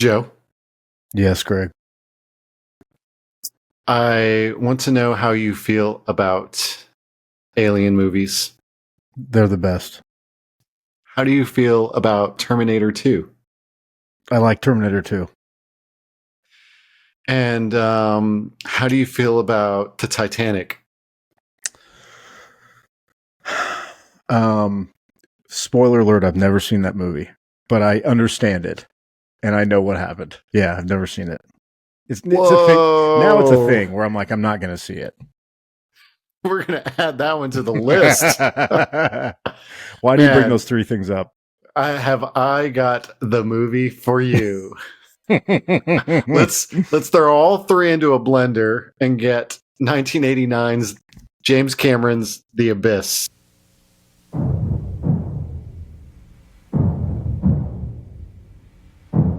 Joe, Yes, Greg. I want to know how you feel about alien movies. They're the best. How do you feel about Terminator 2? I like Terminator 2. And how do you feel about the Titanic? Spoiler alert, I've never seen that movie, but I understand it. And I know what happened. Yeah, I've never seen it. It's a thing. Now it's a thing where I'm like, I'm not going to see it. We're going to add that one to the list. Why do you bring those three things up? I got the movie for you. Let's throw all three into a blender and get 1989's James Cameron's The Abyss.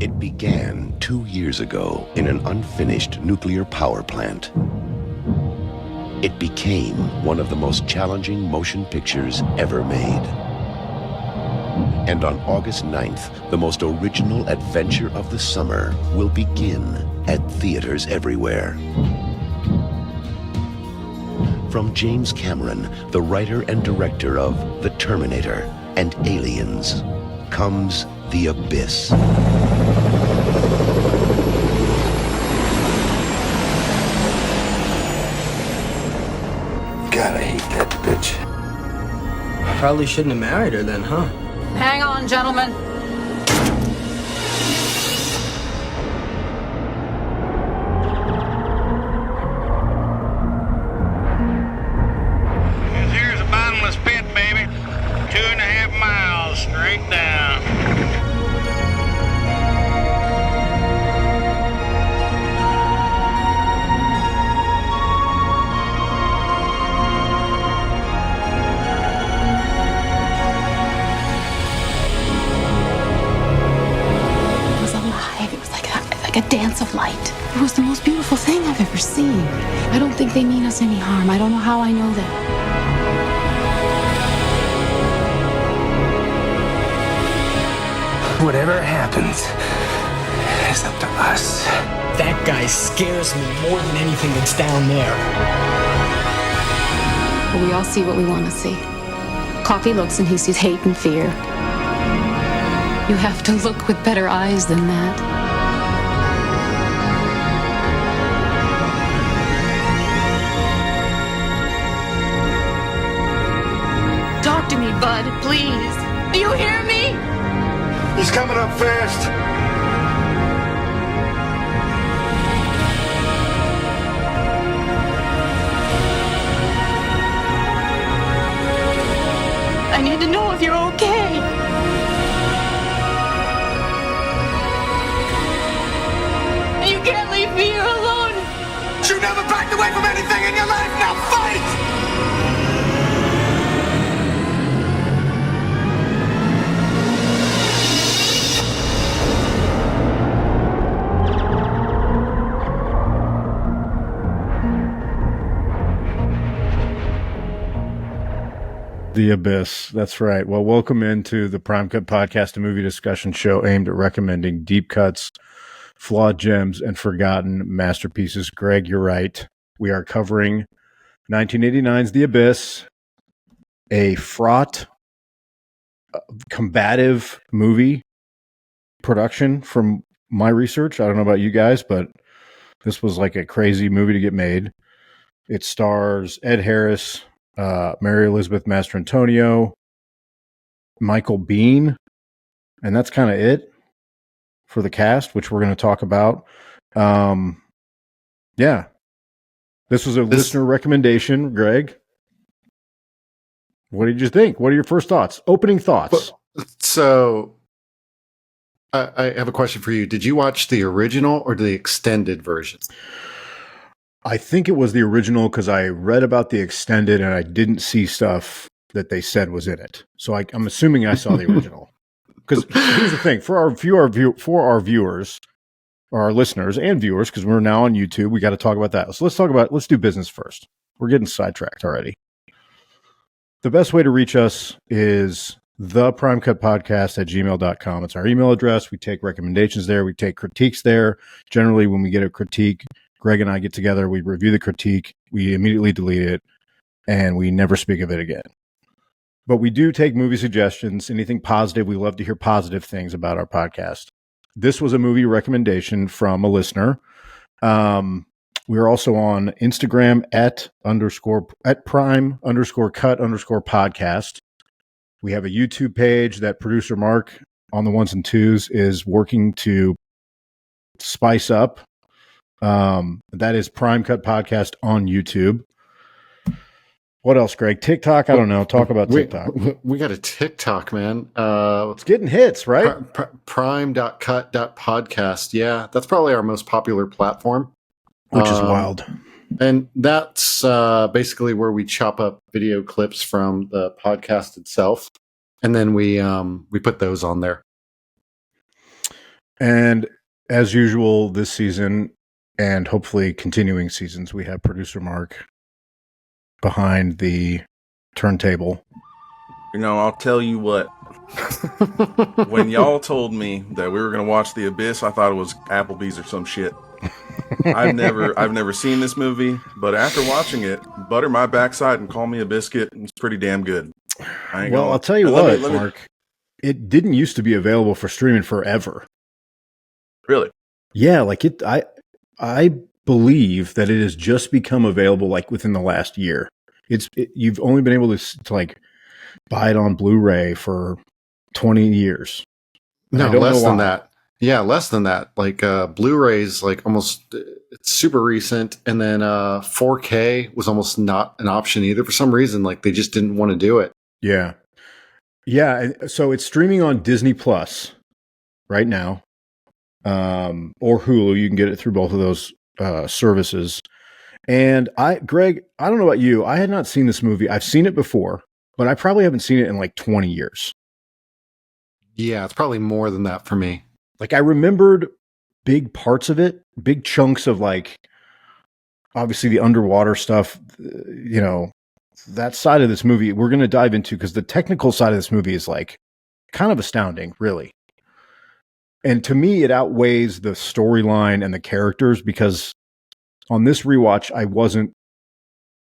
It began 2 years ago in an unfinished nuclear power plant. It became one of the most challenging motion pictures ever made. And on August 9th, the most original adventure of the summer will begin at theaters everywhere. From James Cameron, the writer and director of The Terminator and Aliens, comes The Abyss. God, I hate that bitch. Probably shouldn't have married her then, huh? Hang on, gentlemen. Here's a bottomless pit, baby. 2.5 miles straight down. Like a dance of light. It was the most beautiful thing I've ever seen. I don't think they mean us any harm. I don't know how I know that. Whatever happens, it's up to us. That guy scares me more than anything that's down there. But we all see what we want to see. Coffee looks and he sees hate and fear. You have to look with better eyes than that. Talk to me, bud, please. Do you hear me? He's coming up fast. I need to know if you're okay. You can't leave me here alone. You never backed away from anything in your life. Now fight! The Abyss. That's right. Well, welcome into the Prime Cut Podcast, a movie discussion show aimed at recommending deep cuts, flawed gems, and forgotten masterpieces. Greg, you're right. We are covering 1989's The Abyss, a fraught, combative movie production from my research. I don't know about you guys, but this was like a crazy movie to get made. It stars Ed Harris, Mary Elizabeth Mastrantonio, Michael Biehn, and that's kind of it for the cast, which we're going to talk about. Yeah. This was a listener recommendation, Greg. What did you think? What are your first thoughts? Opening thoughts. So, I have a question for you. Did you watch the original or the extended version? I think it was the original because I read about the extended and I didn't see stuff that they said was in it. So I'm assuming I saw the original. Because here's the thing: for our viewers, or our listeners and viewers, because we're now on YouTube, we got to talk about that. So let's do business first. We're getting sidetracked already. The best way to reach us is theprimecutpodcast@gmail.com. It's our email address. We take recommendations there. We take critiques there. Generally, when we get a critique, Greg and I get together. We review the critique. We immediately delete it, and we never speak of it again. But we do take movie suggestions, anything positive. We love to hear positive things about our podcast. This was a movie recommendation from a listener. We're also on Instagram at prime_cut_podcast. We have a YouTube page that producer Marc on the ones and twos is working to spice up. That is Prime Cut Podcast on YouTube. What else, Greg? TikTok? I don't know. Talk about TikTok. We got a TikTok, man. It's getting hits, right? Prime.cut.podcast. Yeah, that's probably our most popular platform. Which is wild. And that's basically where we chop up video clips from the podcast itself. And then we put those on there. And as usual, this season and hopefully continuing seasons, we have producer Marc behind the turntable. You know, I'll tell you what. When y'all told me that we were going to watch The Abyss, I thought it was Applebee's or some shit. I've never seen this movie, but after watching it, butter my backside and call me a biscuit. It's pretty damn good. I'll tell you what, Mark. It didn't used to be available for streaming forever. Really? Yeah, like it. I believe that it has just become available like within the last year. You've only been able to like buy it on Blu-ray for 20 years. No, less than that. Yeah, less than that. Like Blu-rays, like almost it's super recent, and then 4K was almost not an option either for some reason. Like they just didn't want to do it. Yeah. So it's streaming on Disney Plus right now, or Hulu. You can get it through both of those services. And Greg, I don't know about you. I had not seen this movie. I've seen it before, but I probably haven't seen it in like 20 years. Yeah, it's probably more than that for me. Like I remembered big parts of it, big chunks of like, obviously the underwater stuff, that side of this movie we're going to dive into because the technical side of this movie is like kind of astounding, really. And to me, it outweighs the storyline and the characters because on this rewatch, I wasn't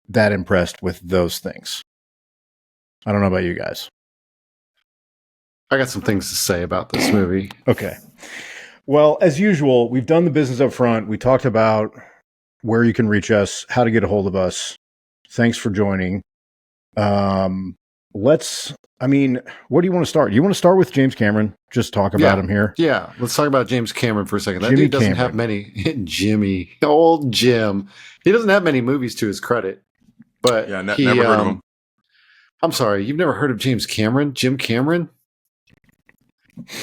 that impressed with those things. I don't know about you guys. I got some things to say about this movie. Okay. Well, as usual, we've done the business up front. We talked about where you can reach us, how to get a hold of us. Thanks for joining. What do you want to start? Do you want to start with James Cameron? Just talk about him here. Yeah. Let's talk about James Cameron for a second. That dude doesn't have many. Old Jim. He doesn't have many movies to his credit. But yeah, never heard of him. I'm sorry, you've never heard of James Cameron? Jim Cameron?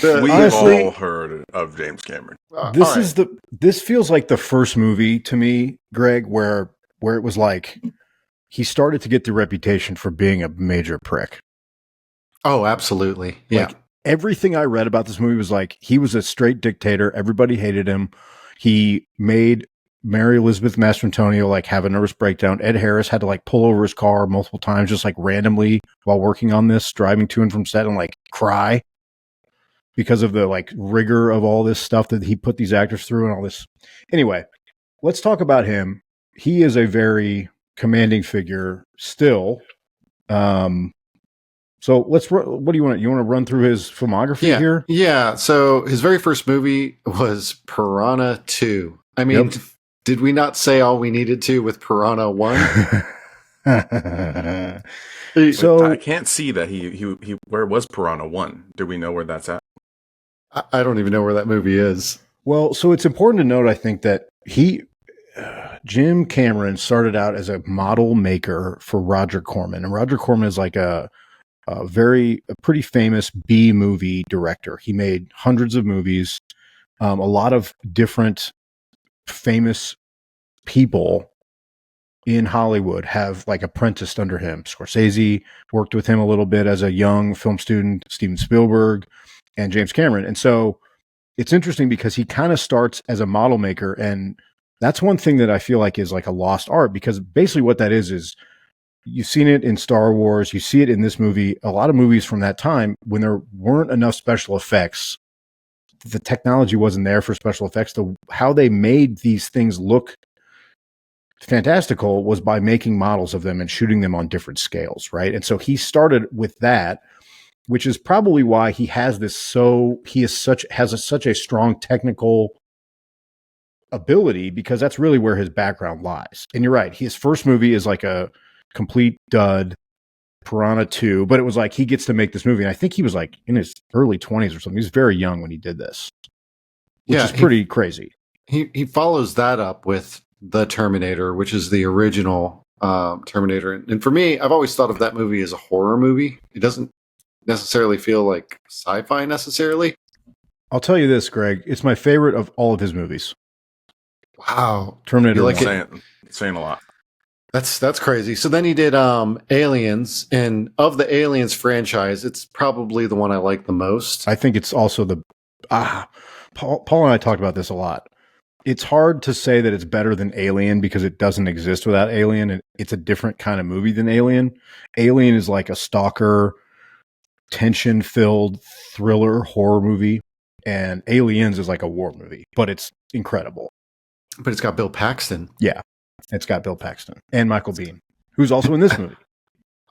We've all heard of James Cameron. This feels like the first movie to me, Greg, where it was like he started to get the reputation for being a major prick. Oh, absolutely. Yeah. Like, everything I read about this movie was like he was a straight dictator. Everybody hated him. He made Mary Elizabeth Mastrantonio like have a nervous breakdown. Ed Harris had to like pull over his car multiple times, just like randomly while working on this, driving to and from set and like cry because of the like rigor of all this stuff that he put these actors through and all this. Anyway, let's talk about him. He is a very commanding figure still. So what do you want? You want to run through his filmography here? Yeah. So his very first movie was Piranha 2. I mean, Did we not say all we needed to with Piranha 1? So I can't see that he where was Piranha 1? Do we know where that's at? I don't even know where that movie is. Well, so it's important to note, I think, that Jim Cameron started out as a model maker for Roger Corman. And Roger Corman is like a pretty famous B movie director. He made hundreds of movies. A lot of different famous people in Hollywood have like apprenticed under him. Scorsese worked with him a little bit as a young film student, Steven Spielberg, and James Cameron. And so it's interesting because he kind of starts as a model maker. And that's one thing that I feel like is like a lost art, because basically what that is you've seen it in Star Wars, you see it in this movie. A lot of movies from that time, when there weren't enough special effects, the technology wasn't there for special effects. How they made these things look fantastical was by making models of them and shooting them on different scales, right? And so he started with that, which is probably why he has such a strong technical ability, because that's really where his background lies. And you're right, his first movie is like a complete dud, Piranha 2, but it was like he gets to make this movie, and I think he was like in his early 20s or something. He was very young when he did this, which is pretty crazy. He follows that up with The Terminator, which is the original Terminator. And for me, I've always thought of that movie as a horror movie. It doesn't necessarily feel like sci-fi necessarily. I'll tell you this, Greg, it's my favorite of all of his movies. Wow. Terminator. You like saying a lot. That's crazy. So then he did Aliens, and of the Aliens franchise, it's probably the one I like the most. I think it's also Paul and I talked about this a lot. It's hard to say that it's better than Alien because it doesn't exist without Alien, and it's a different kind of movie than Alien. Alien is like a stalker, tension-filled thriller horror movie, and Aliens is like a war movie, but it's incredible. But it's got Bill Paxton. Yeah, it's got Bill Paxton and Michael Biehn, who's also in this movie.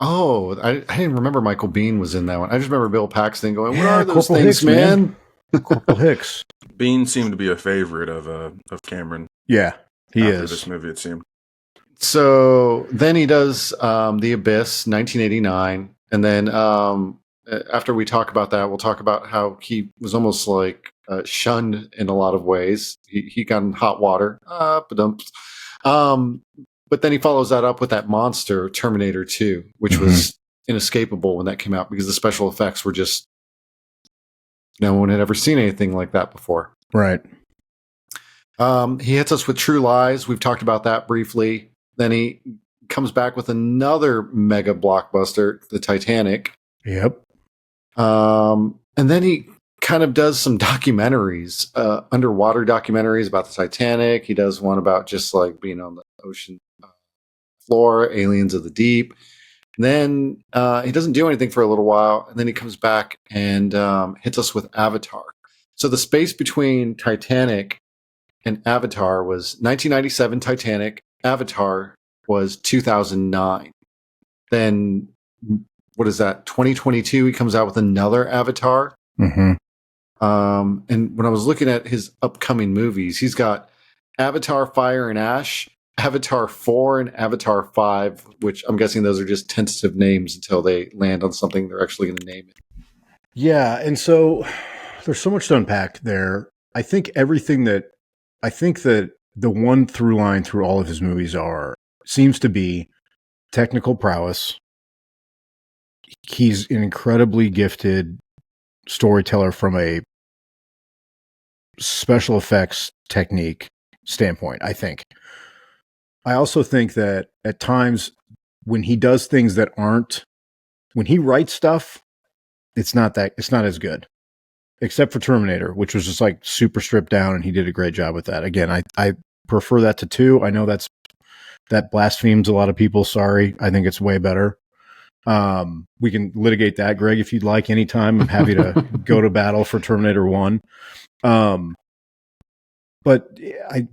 Oh, I didn't remember Michael Biehn was in that one. I just remember Bill Paxton going, "What are those Corporal things, Hicks, man?" Corporal Hicks. Biehn seemed to be a favorite of Cameron. Yeah, he after is. This movie, it seemed. So then he does The Abyss, 1989, and then after we talk about that, we'll talk about how he was almost like shunned in a lot of ways. He got in hot water, but then he follows that up with that monster Terminator 2, which was inescapable when that came out because the special effects were just, no one had ever seen anything like that before. Right. He hits us with True Lies. We've talked about that briefly. Then he comes back with another mega blockbuster, The Titanic. Yep. And then he kind of does some documentaries, underwater documentaries about the Titanic. He does one about just like being on the ocean floor, Aliens of the Deep. And then he doesn't do anything for a little while, and then he comes back and hits us with Avatar. So the space between Titanic and Avatar was 1997 Titanic. Avatar was 2009. Then, what is that, 2022, he comes out with another Avatar. Mm-hmm. And when I was looking at his upcoming movies, he's got Avatar Fire and Ash, Avatar 4, and Avatar 5, which I'm guessing those are just tentative names until they land on something they're actually going to name it. Yeah, and so there's so much to unpack there. I think that the one through line through all of his movies seems to be technical prowess. He's an incredibly gifted storyteller from a special effects technique standpoint, I think. I also think that at times when he does things that when he writes stuff, it's not as good. Except for Terminator, which was just like super stripped down, and he did a great job with that. Again, I prefer that to 2. I know that blasphemes a lot of people. Sorry. I think it's way better. We can litigate that, Greg, if you'd like anytime. I'm happy to go to battle for Terminator 1. But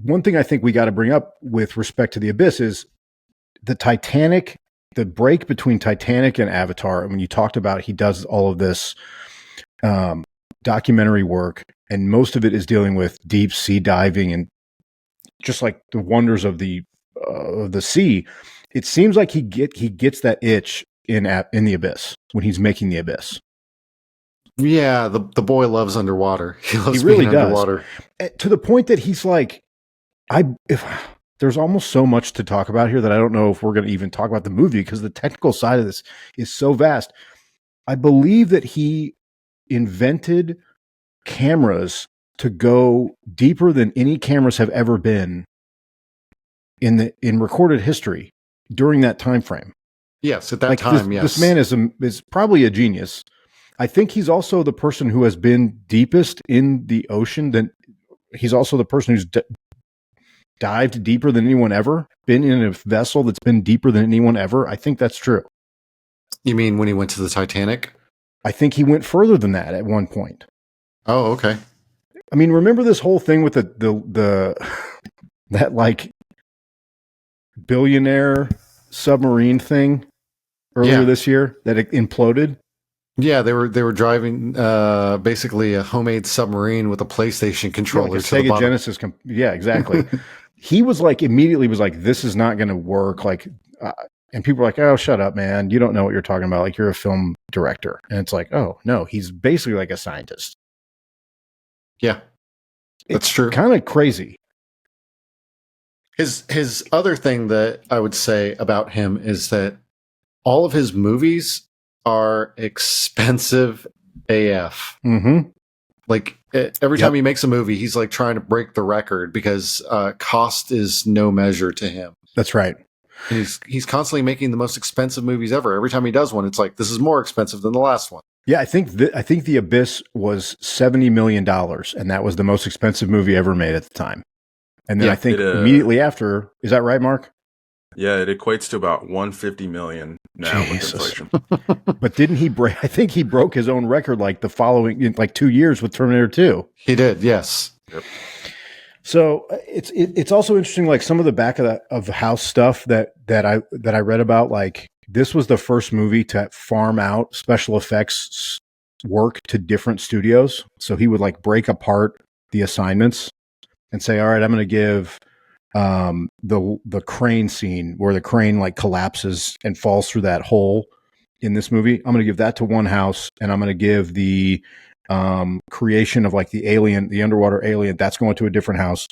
one thing I think we got to bring up with respect to The Abyss is the Titanic, the break between Titanic and Avatar. When you talked about he does all of this documentary work, and most of it is dealing with deep sea diving and just like the wonders of the sea. It seems like he gets that itch in The Abyss when he's making The Abyss. Yeah, the boy loves underwater. He loves really being underwater. To the point that he's like, there's almost so much to talk about here that I don't know if we're going to even talk about the movie because the technical side of this is so vast. I believe that he invented cameras to go deeper than any cameras have ever been in recorded history during that time frame. Yes, at that time, yes. This man is probably a genius. I think he's also the person who has been deepest in the ocean. He's also the person who's dived deeper than anyone ever, been in a vessel that's been deeper than anyone ever. I think that's true. You mean when he went to the Titanic? I think he went further than that at one point. Oh, okay. I mean, remember this whole thing with the that like billionaire submarine thing earlier this year that it imploded? Yeah, they were driving basically a homemade submarine with a PlayStation controller like a to the Sega bottom. Genesis. Yeah, exactly. He was like immediately was like, "This is not going to work." Like, and people were like, "Oh, shut up, man! You don't know what you're talking about. Like, you're a film director." And it's like, "Oh no, he's basically like a scientist." Yeah, that's true. Kind of crazy. His other thing that I would say about him is that all of his movies are expensive AF. Mm-hmm. Like every time he makes a movie, he's like trying to break the record because cost is no measure to him. That's right. And he's constantly making the most expensive movies ever. Every time he does one, it's like this is more expensive than the last one. Yeah, I think The Abyss was $70 million, and that was the most expensive movie ever made at the time. And then I think immediately after, is that right, Mark? Yeah, it equates to about $150 million now with inflation. But didn't he break? I think he broke his own record like the following, like 2 years with Terminator 2. He did, yes. Yep. So it's also interesting, like some of the back of the house stuff that I read about. Like this was the first movie to farm out special effects work to different studios. So he would like break apart the assignments and say, "All right, I'm going to give the crane scene where the crane like collapses and falls through that hole in this movie. I'm going to give that to one house, and I'm going to give the creation of like the alien, the underwater alien, that's going to a different house."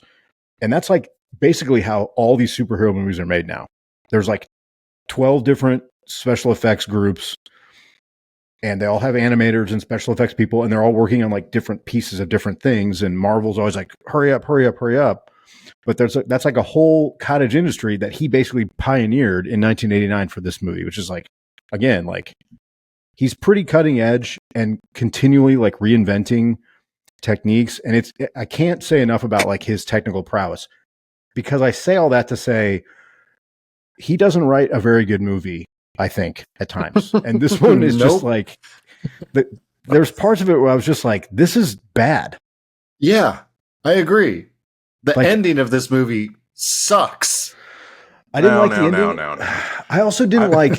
And that's like basically how all these superhero movies are made now. There's like 12 different special effects groups, and they all have animators and special effects people, and they're all working on like different pieces of different things. And Marvel's always like, hurry up, hurry up, hurry up. But that's like a whole cottage industry that he basically pioneered in 1989 for this movie, which is like, again, like he's pretty cutting edge and continually like reinventing techniques. And I can't say enough about like his technical prowess, because I say all that to say he doesn't write a very good movie, I think, at times. And this one is just like, there's parts of it where I was just like, this is bad. Yeah, I agree. The ending of this movie sucks. I didn't like the ending. No. I also didn't like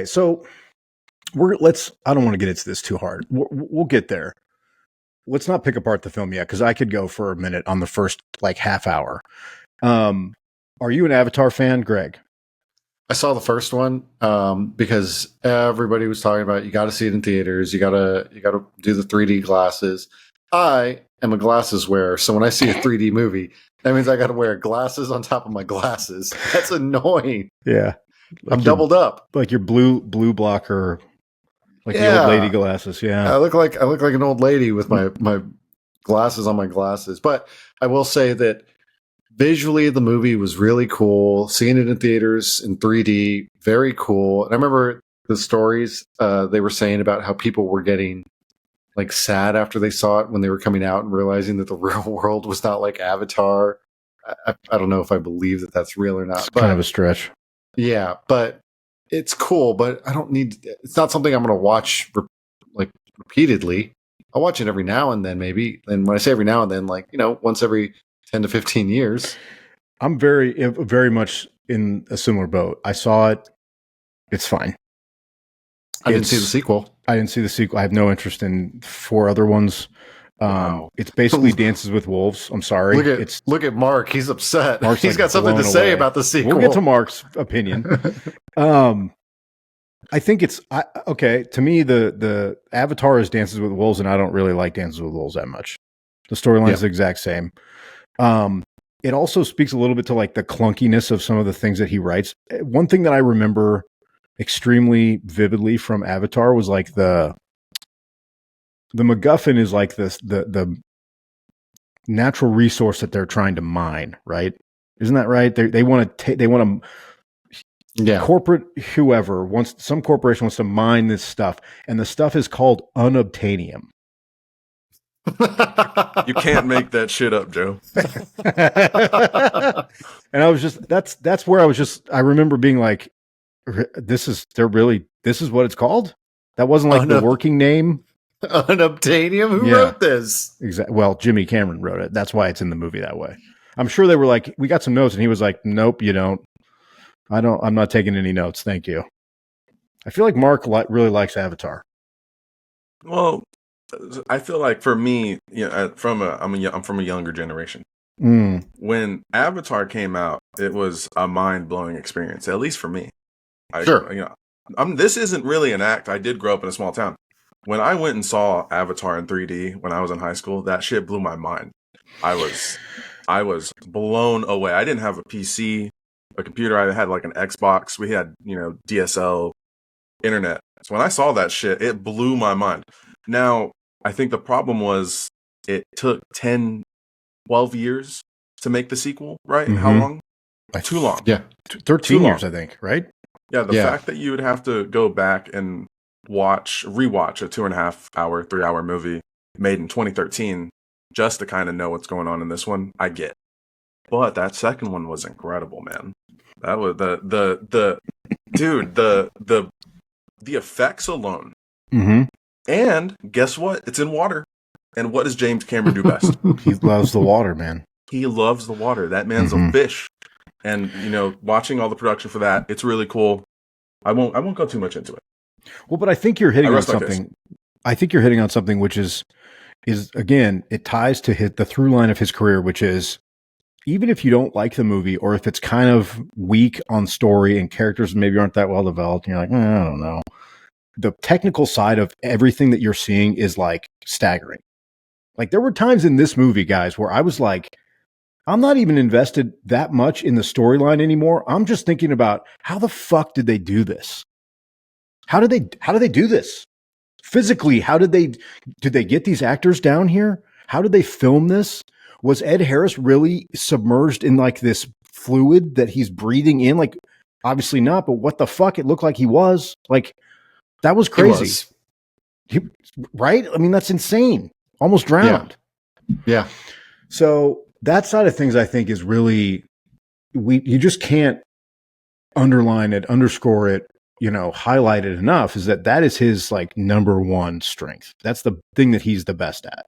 so I don't want to get into this too hard. We'll get there. Let's not pick apart the film yet, because I could go for a minute on the first like half hour. Are you an Avatar fan, Greg? I saw the first one because everybody was talking about you got to see it in theaters. You got to do the 3D glasses. I am a glasses wearer, so when I see a 3D movie, that means I got to wear glasses on top of my glasses. That's annoying. Yeah, I'm doubled up, like your blue blocker, like the old lady glasses. Yeah, I look like an old lady with my glasses on my glasses. But I will say that visually, the movie was really cool. Seeing it in theaters in 3D, very cool. And I remember the stories they were saying about how people were getting like sad after they saw it when they were coming out and realizing that the real world was not like Avatar. I don't know if I believe that that's real or not. It's kind of a stretch. Yeah, but it's cool. But I don't need. It's not something I'm going to watch repeatedly. I'll watch it every now and then, maybe. And when I say every now and then, like once every 10 to 15 years. I'm very, very much in a similar boat. I saw it. It's fine. I didn't see the sequel. I have no interest in 4 other ones. Wow. It's basically Dances with Wolves. I'm sorry. Look at Mark. He's upset. He's got something to say about the sequel. We'll get to Mark's opinion. I think it's okay. To me, the Avatar is Dances with Wolves, and I don't really like Dances with Wolves that much. The storyline is the exact same. It also speaks a little bit to like the clunkiness of some of the things that he writes. One thing that I remember extremely vividly from Avatar was like the MacGuffin is like the natural resource that they're trying to mine, right? Isn't that right? They want to corporate some corporation wants to mine this stuff, and the stuff is called unobtainium. You can't make that shit up, Joe. And I was just that's where I remember being like, this is what it's called. That wasn't like the working name. Unobtainium? Who wrote this? Exactly. Well, Jimmy Cameron wrote it. That's why it's in the movie that way. I'm sure they were like, we got some notes, and he was like, nope, you don't. I'm not taking any notes. Thank you. I feel like Mark really likes Avatar. Well, I feel like for me, I'm from a younger generation. Mm. When Avatar came out, it was a mind-blowing experience, at least for me. Sure. This isn't really an act. I did grow up in a small town. When I went and saw Avatar in 3D when I was in high school, that shit blew my mind. I was blown away. I didn't have a PC, a computer. I had like an Xbox. We had, DSL, internet. So when I saw that shit, it blew my mind. Now, I think the problem was it took 10, 12 years to make the sequel, right? Mm-hmm. How long? Too long. Yeah. 13 years, I think, right? Yeah, the fact that you would have to go back and rewatch a 2.5 hour, 3 hour movie made in 2013 just to kind of know what's going on in this one, I get. But that second one was incredible, man. That was the effects alone. Mm-hmm. And guess what? It's in water. And what does James Cameron do best? He loves the water, man. He loves the water. That man's a fish. And watching all the production for that, it's really cool. I won't go too much into it. Well, but I think you're hitting on something. I think you're hitting on something which is again, it ties to the through line of his career, which is even if you don't like the movie or if it's kind of weak on story and characters maybe aren't that well developed, and you're like, I don't know. The technical side of everything that you're seeing is like staggering. Like there were times in this movie, guys, where I was like, I'm not even invested that much in the storyline anymore. I'm just thinking about how the fuck did they do this? How did they do this? Physically, did they get these actors down here? How did they film this? Was Ed Harris really submerged in like this fluid that he's breathing in? Like, obviously not, but what the fuck? It looked like he was. Like, that was crazy. Right? I mean, that's insane. Almost drowned. Yeah. So that side of things, I think, is really, you just can't underline it, underscore it, highlight it enough, is that is his like number one strength. That's the thing that he's the best at.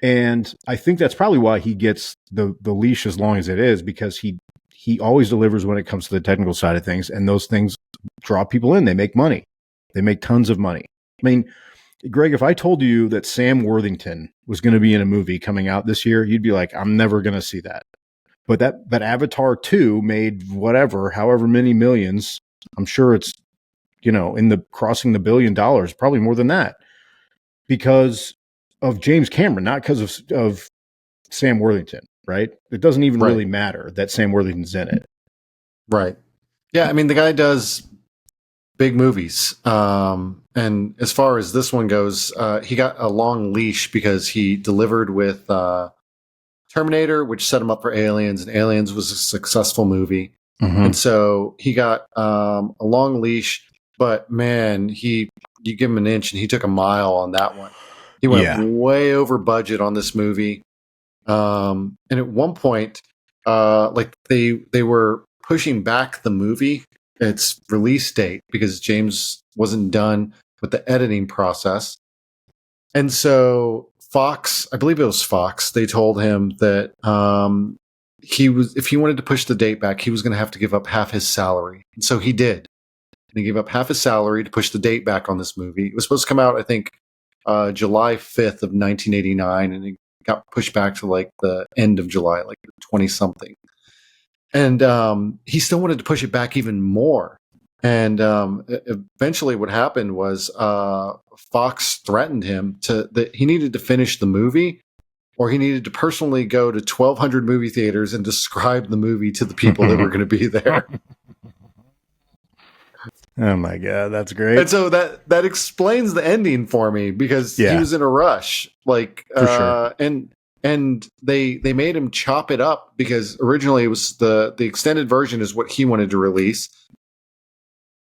And I think that's probably why he gets the leash as long as it is, because he always delivers when it comes to the technical side of things, and those things draw people in. They make money. They make tons of money. I mean, Greg, if I told you that Sam Worthington was going to be in a movie coming out this year, you'd be like, I'm never going to see that. But that Avatar 2 made however many millions. I'm sure it's, in the crossing the $1 billion, probably more than that, because of James Cameron, not because of Sam Worthington, right? It doesn't even really matter that Sam Worthington's in it. Right. Yeah, I mean, the guy does big movies. And as far as this one goes, he got a long leash because he delivered with Terminator, which set him up for Aliens, and Aliens was a successful movie. Mm-hmm. And so he got a long leash, but man, you give him an inch and he took a mile on that one. He went way over budget on this movie. And at one point, like they were pushing back the movie, its release date, because James wasn't done with the editing process. And so Fox, I believe it was Fox, they told him that if he wanted to push the date back, he was going to have to give up half his salary. And so he did. And he gave up half his salary to push the date back on this movie. It was supposed to come out, I think, July 5th of 1989, and it got pushed back to like the end of July, like 20-something. And he still wanted to push it back even more. And eventually what happened was Fox threatened him that he needed to finish the movie, or he needed to personally go to 1,200 movie theaters and describe the movie to the people that were going to be there. Oh my God, that's great. And so that explains the ending for me, because he was in a rush. Like, for sure. And they made him chop it up, because originally it was the extended version is what he wanted to release.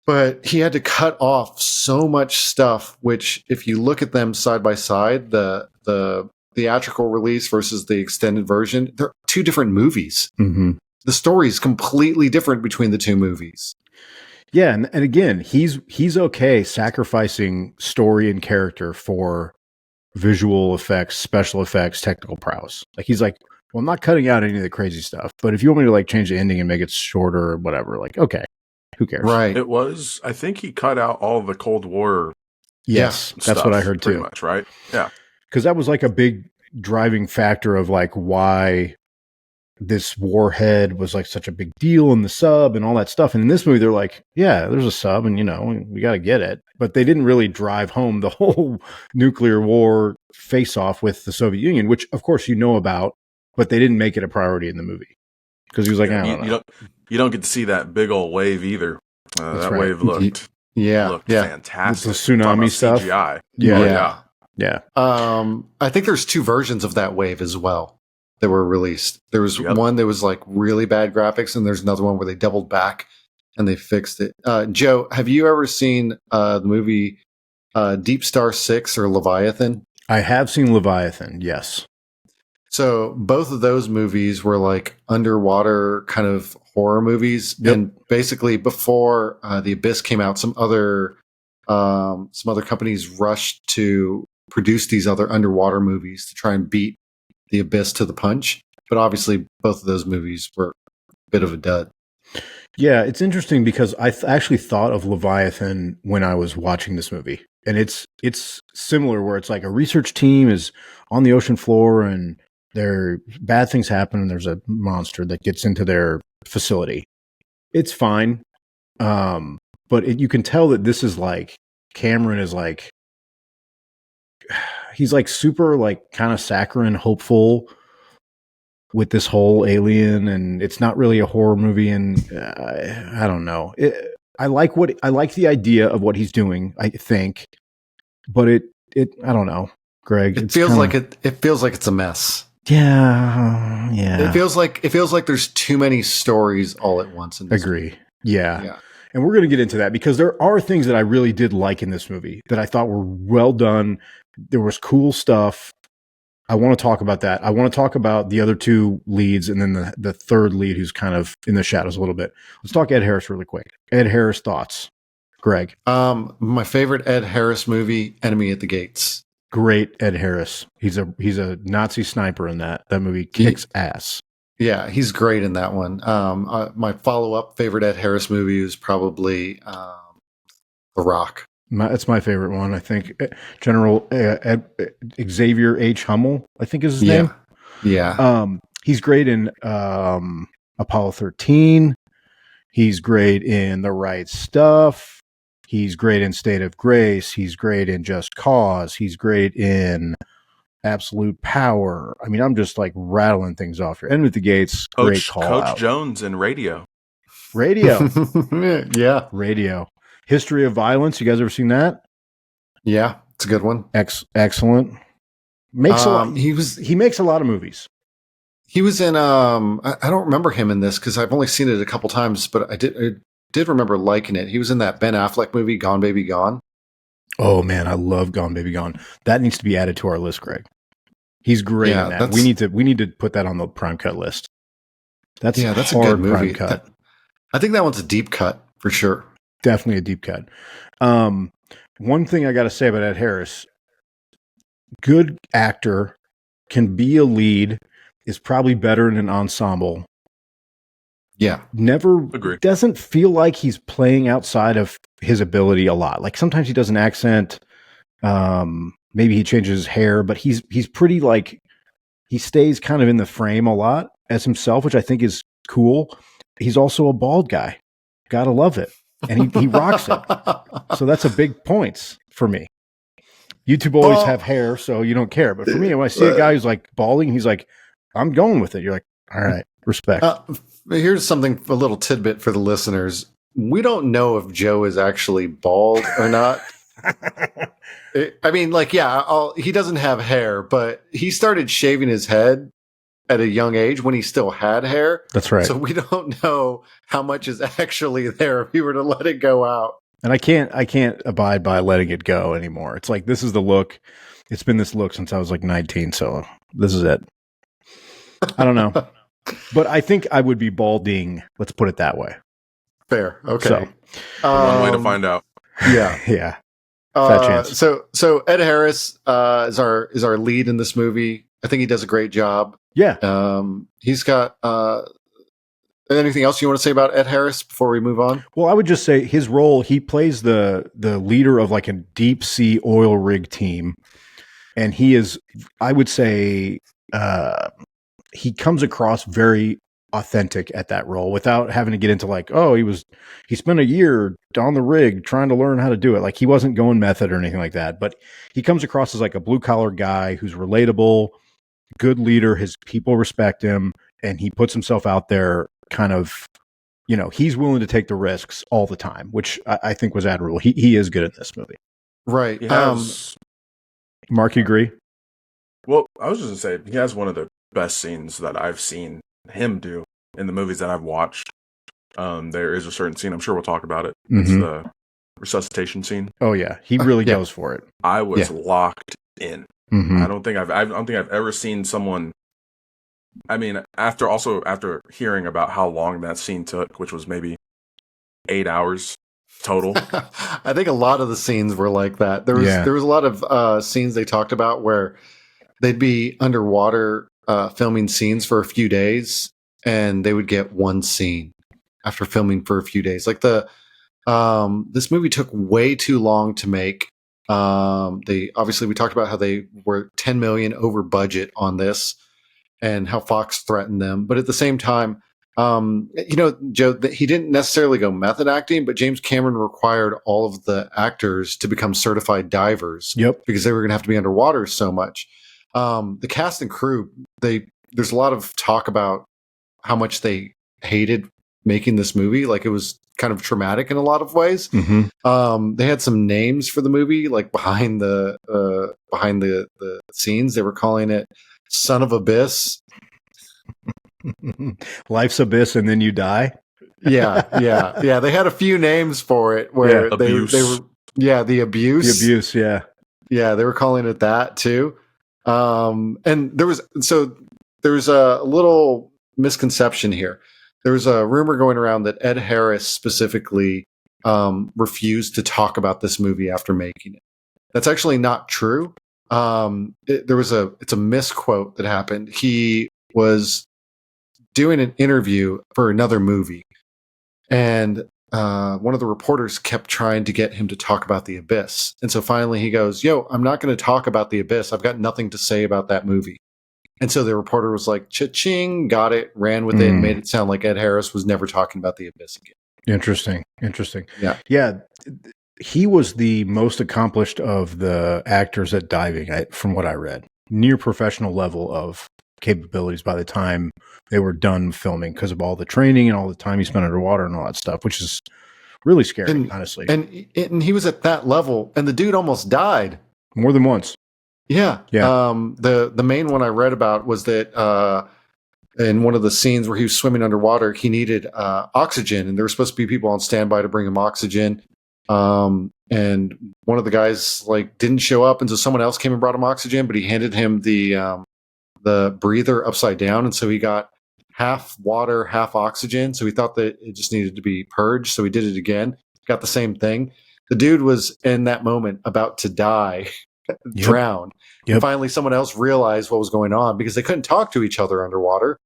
But he had to cut off so much stuff, which if you look at them side by side, the theatrical release versus the extended version, they're two different movies. Mm-hmm. The story is completely different between the two movies. Yeah, and again, he's okay sacrificing story and character for visual effects, special effects, technical prowess. Like he's like, well, I'm not cutting out any of the crazy stuff, but if you want me to like change the ending and make it shorter or whatever, like okay, who cares? Right. It was. I think he cut out all the Cold War. Yes, that's stuff, what I heard pretty too. much, right? Yeah, because that was like a big driving factor of like why this warhead was like such a big deal in the sub and all that stuff. And in this movie, they're like, yeah, there's a sub and, you know, we got to get it. But they didn't really drive home the whole nuclear war face off with the Soviet Union, which of course you know about, but they didn't make it a priority in the movie because he was like, I don't know. You don't get to see that big old wave either. That wave looked fantastic. With the tsunami stuff. CGI. Yeah. I think there's two versions of that wave as well that were released. There was one that was like really bad graphics, and there's another one where they doubled back and they fixed it. Joe, have you ever seen the movie Deep Star 6 or Leviathan? I have seen Leviathan, yes. So both of those movies were like underwater kind of horror movies. Yep. And basically before The Abyss came out, some other companies rushed to produce these other underwater movies to try and beat The Abyss to the punch. But obviously both of those movies were a bit of a dud. Yeah, it's interesting because I actually thought of Leviathan when I was watching this movie. And it's similar where it's like a research team is on the ocean floor and bad things happen and there's a monster that gets into their facility. It's fine. But you can tell that this is like, Cameron is like, he's like super like kind of saccharine, hopeful with this whole alien, and it's not really a horror movie. And I don't know. I like the idea of what he's doing, I think, but I don't know, Greg. It feels like it's a mess. Yeah. It feels like there's too many stories all at once. Agree. Yeah. And we're going to get into that because there are things that I really did like in this movie that I thought were well done. There was cool stuff. I want to talk about that. I want to talk about the other two leads and then the third lead who's kind of in the shadows a little bit. Let's talk Ed Harris really quick. Ed Harris thoughts. Greg. My favorite Ed Harris movie, Enemy at the Gates. Great Ed Harris. He's a Nazi sniper in that. That movie kicks ass. Yeah, he's great in that one. My follow-up favorite Ed Harris movie is probably The Rock. That's my favorite one. I think General Xavier H. Hummel, I think is his name. Yeah. He's great in Apollo 13. He's great in The Right Stuff. He's great in State of Grace. He's great in Just Cause. He's great in Absolute Power. I mean, I'm just like rattling things off here. End with the Gates. Great call Coach out. Jones in Radio. Yeah. Radio. History of Violence. You guys ever seen that? Yeah, it's a good one. Excellent. Makes a lot. He makes a lot of movies. He was in. I don't remember him in this because I've only seen it a couple times, but I did remember liking it. He was in that Ben Affleck movie, Gone Baby Gone. Oh man, I love Gone Baby Gone. That needs to be added to our list, Greg. He's great in that. We need to put that on the prime cut list. That's a good movie. Prime cut. I think that one's a deep cut for sure. Definitely a deep cut. One thing I got to say about Ed Harris, good actor, can be a lead, is probably better in an ensemble. Yeah. Doesn't feel like he's playing outside of his ability a lot. Like sometimes he does an accent. Maybe he changes his hair, but he's pretty like, he stays kind of in the frame a lot as himself, which I think is cool. He's also a bald guy. Gotta love it. And he rocks it. So that's a big points for me. You two boys have hair, so you don't care. But for me, when I see a guy who's like balding, he's like, I'm going with it. You're like, all right, respect. Here's a little tidbit for the listeners. We don't know if Joe is actually bald or not. I mean, like, he doesn't have hair, but he started shaving his head at a young age when he still had hair. That's right. So we don't know how much is actually there if he were to let it go out. And I can't abide by letting it go anymore. It's like, this is the look. It's been this look since I was like 19, so this is it. I don't know. But I think I would be balding. Let's put it that way. Fair. Okay. One way to find out. Yeah. Yeah. Fat chance. So Ed Harris is our lead in this movie. I think he does a great job. Yeah. He's got anything else you want to say about Ed Harris before we move on? Well, I would just say his role, he plays the leader of like a deep sea oil rig team. And he is, I would say, he comes across very authentic at that role without having to get into like, oh, he spent a year on the rig trying to learn how to do it. Like he wasn't going method or anything like that, but he comes across as like a blue collar guy who's relatable, good leader. His people respect him, and he puts himself out there kind of, he's willing to take the risks all the time, which I think was admirable. He is good in this movie. Right. He has, Mark, you agree? well, I was just going to say, he has one of the best scenes that I've seen him do in the movies that I've watched. There is a certain scene, I'm sure we'll talk about it. It's the resuscitation scene. Oh yeah, he really goes for it. I was locked in. Mm-hmm. I don't think I've ever seen someone. I mean, after hearing about how long that scene took, which was maybe 8 hours total. I think a lot of the scenes were like that. There was a lot of scenes they talked about where they'd be underwater filming scenes for a few days, and they would get one scene after filming for a few days. Like this movie took way too long to make. We talked about how they were 10 million over budget on this and how Fox threatened them. But at the same time, Joe, he didn't necessarily go method acting, but James Cameron required all of the actors to become certified divers. Yep. Because they were going to have to be underwater so much. The cast and crew, there's a lot of talk about how much they hated making this movie. Like it was kind of traumatic in a lot of ways. Mm-hmm. They had some names for the movie, like behind the scenes. They were calling it Son of Abyss. Life's abyss and then you die. Yeah. They had a few names for it where they were the abuse. The abuse, yeah. Yeah, they were calling it that too. And there was a little misconception here. There was a rumor going around that Ed Harris specifically refused to talk about this movie after making it. That's actually not true. It's a misquote that happened. He was doing an interview for another movie, and one of the reporters kept trying to get him to talk about The Abyss. And so finally he goes, "Yo, I'm not going to talk about The Abyss. I've got nothing to say about that movie." And so the reporter was like, "Cha-ching," got it, ran with it, and made it sound like Ed Harris was never talking about The Abyss again. Interesting. Yeah. He was the most accomplished of the actors at diving, from what I read. Near professional level of capabilities by the time they were done filming because of all the training and all the time he spent underwater and all that stuff, which is really scary, honestly. And he was at that level, and the dude almost died. More than once. Yeah. The main one I read about was that in one of the scenes where he was swimming underwater, he needed oxygen, and there were supposed to be people on standby to bring him oxygen. And one of the guys didn't show up, and so someone else came and brought him oxygen, but he handed him the breather upside down, and so he got half water, half oxygen. So he thought that it just needed to be purged, so he did it again. Got the same thing. The dude was in that moment about to die. Drown. Yep. And finally someone else realized what was going on because they couldn't talk to each other underwater.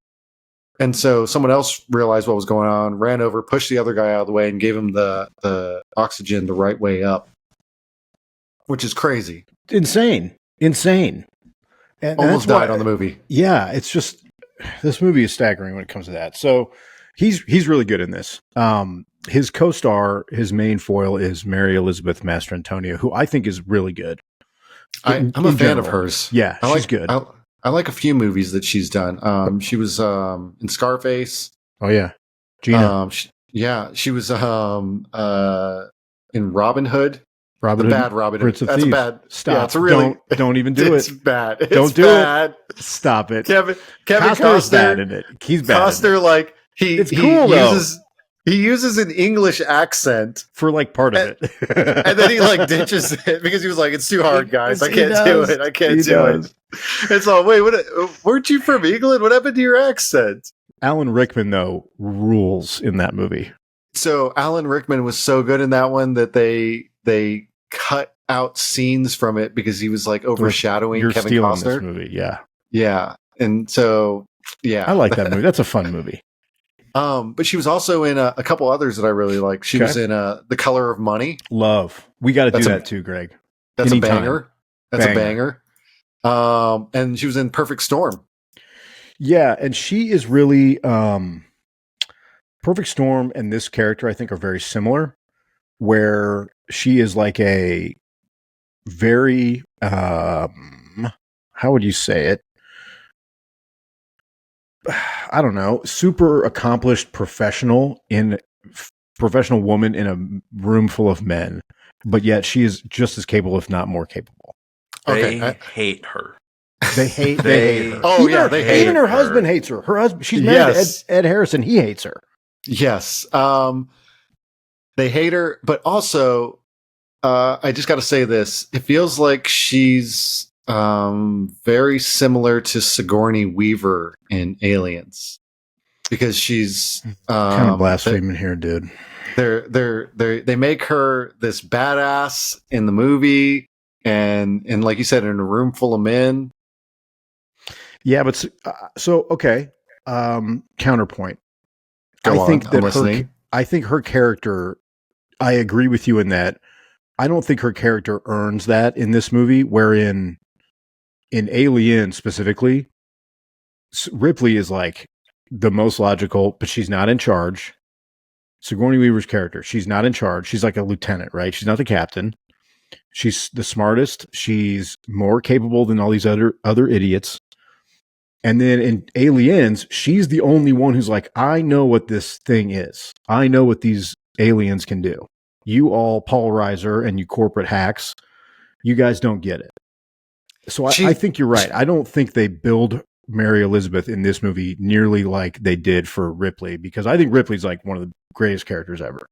And so someone else realized what was going on, ran over, pushed the other guy out of the way, and gave him the oxygen the right way up. Which is crazy. Insane. And almost died on the movie. Yeah, it's just, this movie is staggering when it comes to that. So he's really good in this. His co-star, his main foil is Mary Elizabeth Mastrantonio, who I think is really good. I'm a fan of hers. Yeah, she's good. I like a few movies that she's done. She was in Scarface. Oh yeah, Gina. She was in Robin Hood. Bad Robin Hood. That's Thief. bad. Stop. Yeah, it's really don't even do it's it. Bad. It's don't do bad. it. Stop it. Kevin Costner's Costner bad in it. He's bad. Costner, it's cool, he uses he uses an English accent for like part of it. and then he like ditches it because he was like, it's too hard, guys. I He can't do does. it. I can't He do does. it. It's all, wait, weren't you from England? What happened to your accent? Alan Rickman, though, rules in that movie. So Alan Rickman was so good in that one that they cut out scenes from it because he was like overshadowing You're Kevin stealing Costner. this movie, yeah. Yeah. And so, yeah. I like that movie. That's a fun movie. But she was also in a couple others that I really like. She was in The Color of Money. Love. We got to do That's that too, Greg. That's Anytime. a banger. That's a banger. And she was in Perfect Storm. Yeah, and she is really Perfect Storm and this character I think are very similar, where she is like a very how would you say it? I don't know, super accomplished professional woman in a room full of men, but yet she is just as capable, if not more capable. They hate her. They hate her. Oh, even they hate even her husband hates her. Her husband, she's married to Ed Harrison. He hates her. Yes. They hate her, but also, I just got to say this. It feels like she's very similar to Sigourney Weaver in Aliens because she's kind of blaspheming here, dude. They make her this badass in the movie and like you said, in a room full of men. Yeah, but so okay. Counterpoint. I think her character. I agree with you in that. I don't think her character earns that in this movie. Wherein, in Alien specifically, Ripley is like the most logical, but she's not in charge. Sigourney Weaver's character, she's not in charge. She's like a lieutenant, right? She's not the captain. She's the smartest. She's more capable than all these other idiots. And then in Aliens, she's the only one who's like, I know what this thing is. I know what these aliens can do. You all Paul Reiser and you corporate hacks, you guys don't get it. So I think you're right. I don't think they build Mary Elizabeth in this movie nearly like they did for Ripley, because I think Ripley's like one of the greatest characters ever.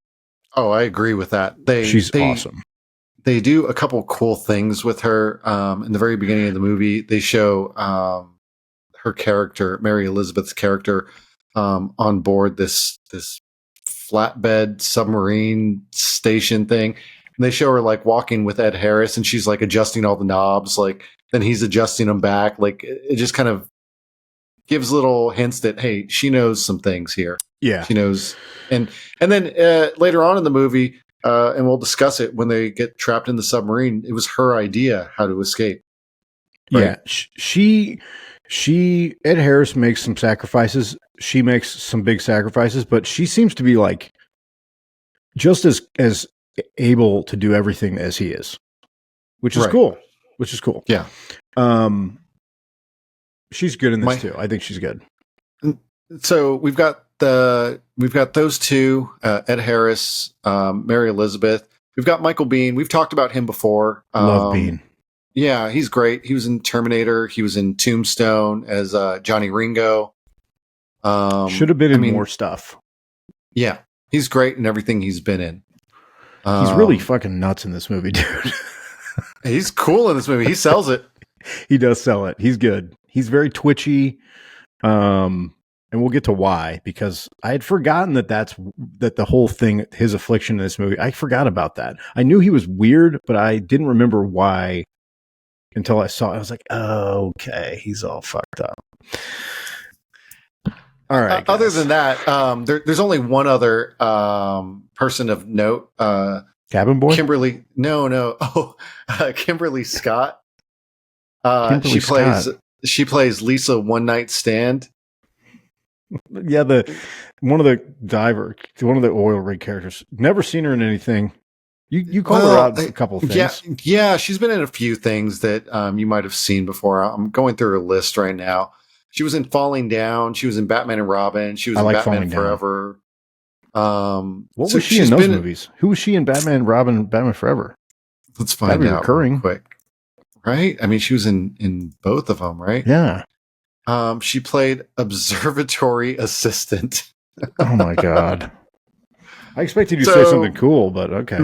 Oh, I agree with that. She's awesome. They do a couple cool things with her. In the very beginning of the movie, they show her character, Mary Elizabeth's character, on board this flatbed submarine station thing. And they show her like walking with Ed Harris, and she's like adjusting all the knobs, like then he's adjusting them back. Like it just kind of gives little hints that, hey, she knows some things here. Yeah, she knows. And then later on in the movie, and we'll discuss it when they get trapped in the submarine, it was her idea how to escape. Right? Yeah, she Ed Harris makes some sacrifices. She makes some big sacrifices, but she seems to be like just as able to do everything as he is, which is cool. Yeah. She's good in this too. I think she's good. So we've got those two, Ed Harris, Mary Elizabeth. We've got Michael Biehn. We've talked about him before. Love Biehn. Yeah, he's great. He was in Terminator. He was in Tombstone as Johnny Ringo. Should have been in more stuff. Yeah, he's great in everything he's been in. He's really fucking nuts in this movie, dude. He's cool in this movie. He sells it. He does sell it. He's good. He's very twitchy. And we'll get to why, because I had forgotten that the whole thing, his affliction in this movie, I forgot about that. I knew he was weird, but I didn't remember why until I saw it. I was like, oh, okay, he's all fucked up. All right. Other than that, there's only one other person of note. Cabin Boy? Kimberly. No. Oh, Kimberly Scott. She plays Lisa One Night Stand. Yeah, one of the oil rig characters. Never seen her in anything. You called her out a couple of things. Yeah, she's been in a few things that you might have seen before. I'm going through her list right now. She was in Falling Down. She was in Batman and Robin. She was in Batman Forever. What was she in those movies? Who was she in Batman and Robin and Batman Forever? Let's find out recurring quick. Right? I mean, she was in both of them, right? Yeah. She played observatory assistant. Oh my God. I expected you to say something cool, but okay.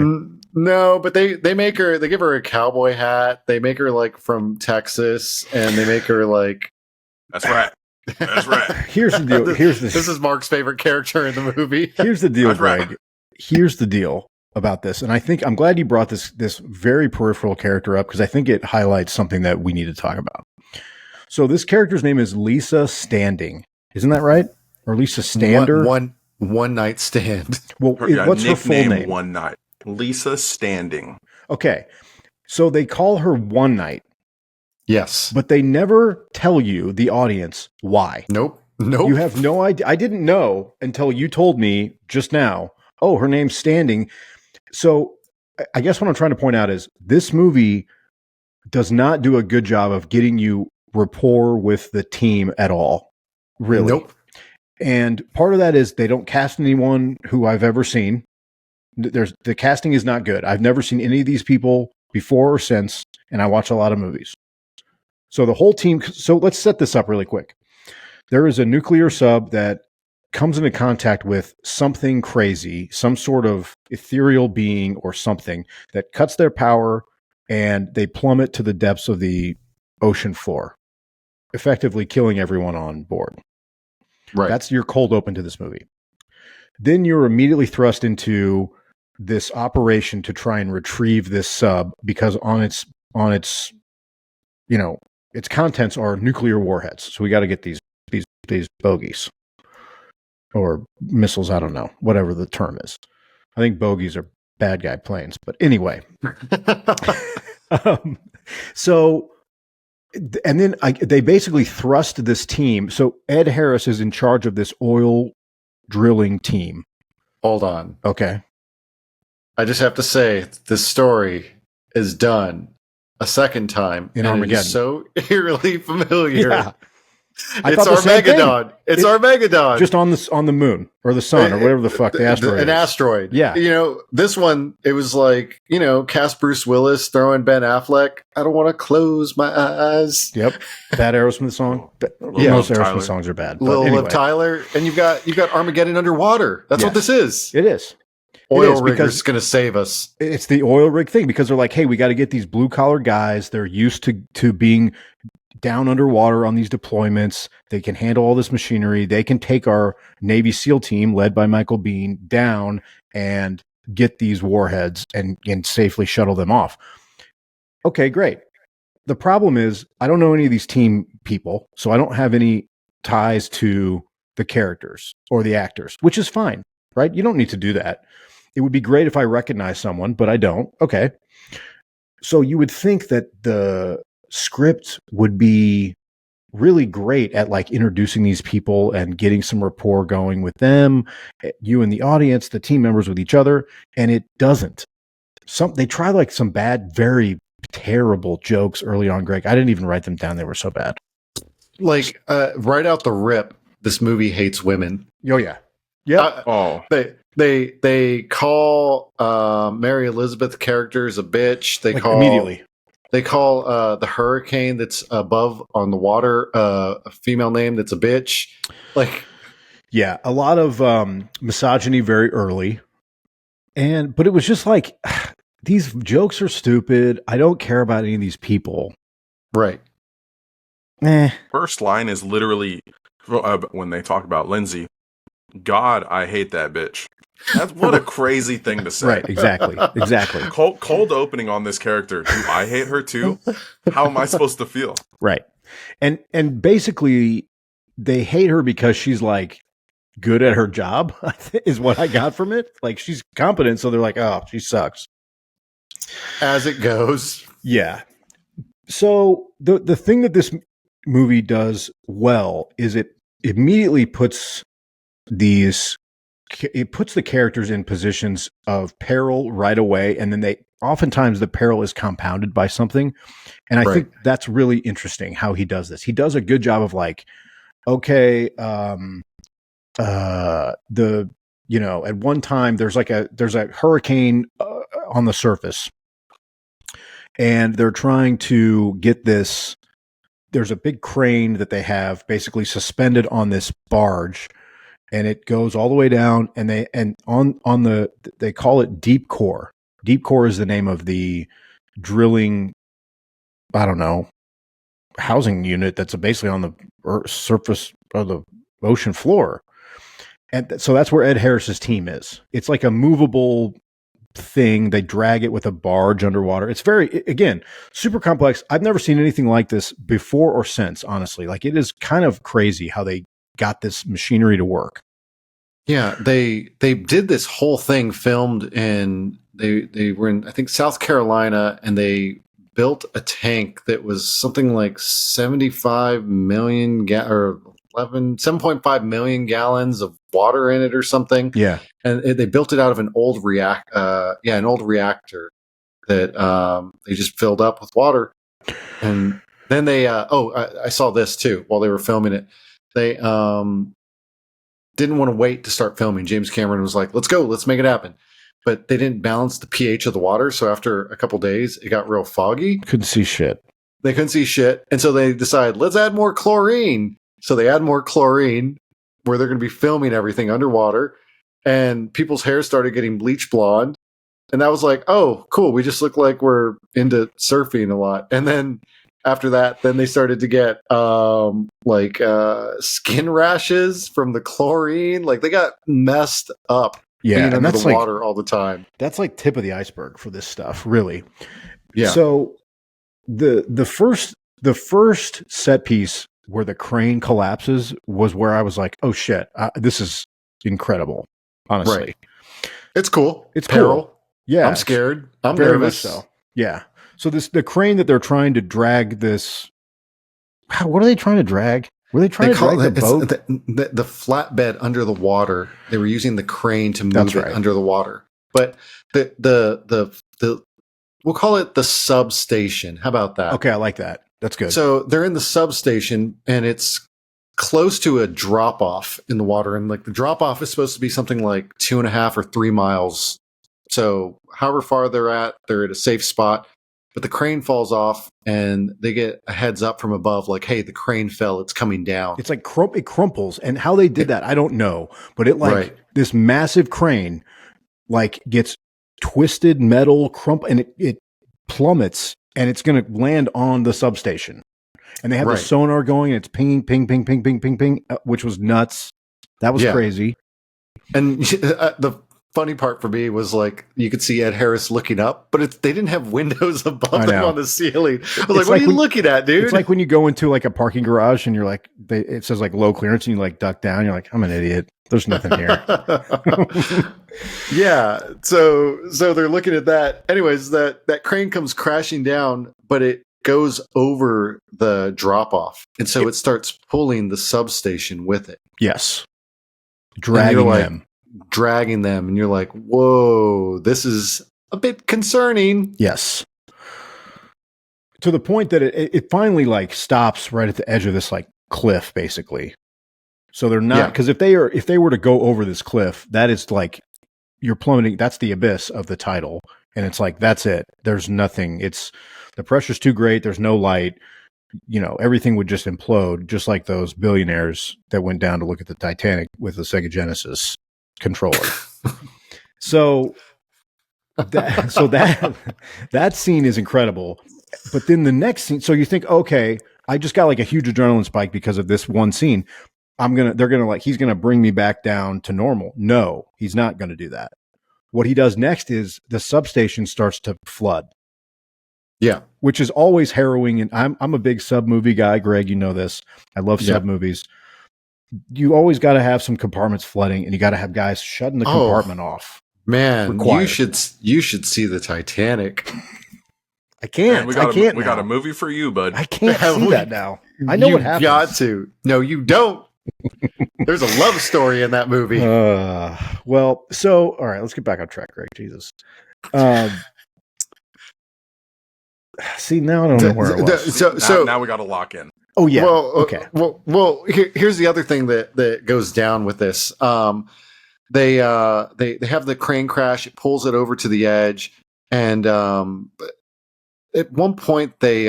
No, but they give her a cowboy hat. They make her like from Texas, and they make her like. That's right. That's right. Here's the deal. This is Mark's favorite character in the movie. Here's the deal, That's Greg. right. Here's the deal about this, and I'm glad you brought this very peripheral character up, because I think it highlights something that we need to talk about. So this character's name is Lisa Standing, isn't that right? Or Lisa Stander? One night stand. Well, what's her full name? One night. Lisa Standing. Okay, so they call her One Night. Yes, but they never tell you, the audience, why. Nope. You have no idea. I didn't know until you told me just now. Oh, her name's Standing. So I guess what I'm trying to point out is this movie does not do a good job of getting you rapport with the team at all. Really. Nope. And part of that is they don't cast anyone who I've ever seen. The casting is not good. I've never seen any of these people before or since, and I watch a lot of movies. So the whole team. So let's set this up really quick. There is a nuclear sub that comes into contact with something crazy, some sort of ethereal being or something that cuts their power, and they plummet to the depths of the ocean floor, effectively killing everyone on board. Right. That's your cold open to this movie. Then you're immediately thrust into this operation to try and retrieve this sub, because on its its contents are nuclear warheads. So we got to get these bogeys or missiles. I don't know, whatever the term is. I think bogeys are bad guy planes, but anyway. And then they basically thrust this team. So Ed Harris is in charge of this oil drilling team. Hold on. Okay. I just have to say, this story is done a second time in Armageddon. It is so eerily familiar. Yeah. It's Armageddon. It's Armageddon. Just on the moon or the sun or whatever the fuck the asteroid is. An asteroid. Yeah. This one, it was like, cast Bruce Willis throwing Ben Affleck. I don't want to close my eyes. Yep. Bad Aerosmith song. Most Aerosmith songs are bad. Little Liv Tyler. And you've got Armageddon underwater. That's what this is. It is. Oil riggers going to save us. It's the oil rig thing, because they're like, hey, we got to get these blue collar guys. They're used to being down underwater on these deployments. They can handle all this machinery. They can take our Navy SEAL team led by Michael Biehn down and get these warheads and safely shuttle them off. Okay, great. The problem is I don't know any of these team people, so I don't have any ties to the characters or the actors, which is fine, right? You don't need to do that. It would be great if I recognize someone, but I don't. Okay. So you would think that the script would be really great at like introducing these people and getting some rapport going with them, you and the audience, the team members with each other, and it doesn't. They try like some bad, very terrible jokes early on, Greg. I didn't even write them down. They were so bad. Like right out the rip, this movie hates women. Oh yeah. Yeah. They call Mary Elizabeth characters a bitch. Immediately. They call the hurricane that's above on the water a female name that's a bitch. Like, yeah, a lot of misogyny very early, but it was just like these jokes are stupid. I don't care about any of these people. Right. First line is literally when they talk about Lindsay. God, I hate that bitch. That's what a crazy thing to say. Right, exactly. Cold opening on this character. Do I hate her too? How am I supposed to feel? Right. And basically they hate her because she's like good at her job, is what I got from it. Like she's competent, so they're like, oh, she sucks. As it goes. Yeah. So the thing that this movie does well is it immediately puts the characters in positions of peril right away, and then oftentimes the peril is compounded by something, and I think that's really interesting how he does this. He does a good job of like, okay, at one time there's a hurricane on the surface, and they're trying to get this. There's a big crane that they have basically suspended on this barge. and it goes all the way down, and they call it deep core. Deep core is the name of the drilling, I don't know, housing unit that's basically on the surface of the ocean floor. And so that's where Ed Harris's team is. It's like a movable thing. They drag it with a barge underwater. It's again, super complex. I've never seen anything like this before or since, honestly. Like, it is kind of crazy how they got this machinery to work. Yeah, they did this whole thing filmed in they were in, I think, South Carolina, and they built a tank that was something like 75 million or 7.5 million gallons of water in it or something. Yeah. And they built it out of an old reactor that they just filled up with water. And then they I saw this too while they were filming it. They didn't want to wait to start filming. James Cameron was like, let's go, let's make it happen. But they didn't balance the pH of the water. So after a couple days, it got real foggy. Couldn't see shit. They couldn't see shit. And so they decided, let's add more chlorine. So they add more chlorine where they're going to be filming everything underwater. And people's hair started getting bleach blonde. And that was like, oh, cool. We just look like we're into surfing a lot. And then after that, then they started to get skin rashes from the chlorine. Like, they got messed up. Yeah, and that's the water all the time. That's like tip of the iceberg for this stuff, really. Yeah. So the first set piece where the crane collapses was where I was like, oh shit, this is incredible. Honestly, right. It's cool. It's peril. Cool. Yeah, I'm scared. I'm very nervous. much so. Yeah. So the crane that they're trying to drag this. What are they trying to drag? Were they trying to drag the boat? The flatbed under the water. They were using the crane to move it under the water. But the we'll call it the substation. How about that? Okay, I like that. That's good. So they're in the substation, and it's close to a drop off in the water, and like the drop off is supposed to be something like 2.5 or 3 miles. So however far they're at a safe spot. But the crane falls off, and they get a heads up from above, like, hey, the crane fell. It's coming down. It's like it crumples. And how they did that, I don't know. But it this massive crane gets twisted metal, and it plummets, and it's going to land on the substation. And they have the sonar going, and it's pinging, ping, ping, ping, ping, ping, ping, which was nuts. That was crazy. And the funny part for me was like you could see Ed Harris looking up, but they didn't have windows above them on the ceiling. I was like, what are you looking at, dude? It's like when you go into like a parking garage and you're like, it says like low clearance, and you like duck down. You're like, I'm an idiot. There's nothing here. Yeah. So they're looking at that. Anyways, that crane comes crashing down, but it goes over the drop off, and so it starts pulling the substation with it. Yes, dragging them, and you're like, whoa, this is a bit concerning. Yes, to the point that it finally like stops right at the edge of this like cliff, basically. So they're not, because if they were to go over this cliff, that is like you're plummeting. That's the abyss of the title, and it's like that's it. There's nothing. It's the pressure's too great. There's no light. Everything would just implode, just like those billionaires that went down to look at the Titanic with the Sega Genesis controller. So that scene is incredible. But then the next scene, so you think, okay, I just got like a huge adrenaline spike because of this one scene. He's gonna bring me back down to normal. No, he's not gonna do that. What he does next is the substation starts to flood. Yeah. Which is always harrowing. And I'm a big sub movie guy, Greg, you know this. I love sub movies. You always got to have some compartments flooding, and you got to have guys shutting the compartment off. Man, you should see the Titanic. I can't. Man, we got a movie for you, bud. I can't see that now. I know what happens. You got to. No, you don't. There's a love story in that movie. Well, so all right, let's get back on track, Greg. Jesus. See, now I don't know where it was. So now we got to lock in. Oh yeah. Well, okay. Well, here's the other thing that goes down with this. They have the crane crash. It pulls it over to the edge, and at one point they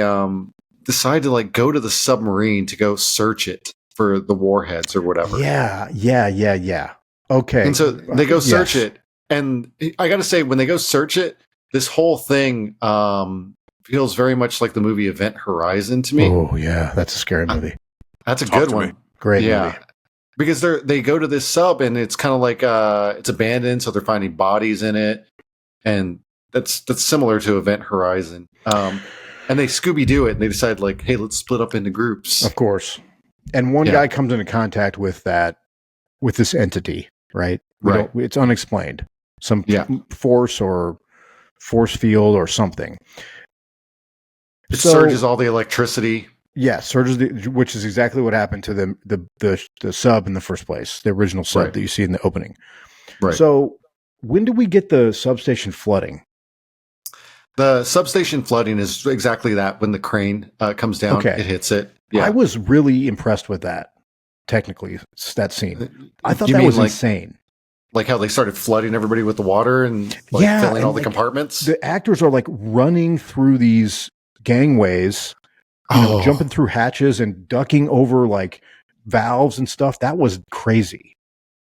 decide to like go to the submarine to go search it. for the warheads or whatever. Yeah. Okay. And so they go search it. And I got to say, when they go search it, this whole thing feels very much like the movie Event Horizon to me. Oh, yeah. That's a scary movie. That's a good one. Great movie. Because they go to this sub and it's kind of like it's abandoned, so they're finding bodies in it. And that's similar to Event Horizon. And they Scooby-Doo it and they decide like, hey, let's split up into groups. Of course. And one guy comes into contact with this entity, right? It's unexplained. Some force or force field or something. It surges all the electricity. Yeah, surges, which is exactly what happened to the sub in the first place, the original sub that you see in the opening. Right. So when do we get the substation flooding? The substation flooding is exactly that. When the crane comes down, it hits it. Yeah. I was really impressed with that. Technically, that scene. I thought that was insane. Like how they started flooding everybody with the water and filling all the compartments. The actors are like running through these gangways, jumping through hatches and ducking over like valves and stuff. That was crazy.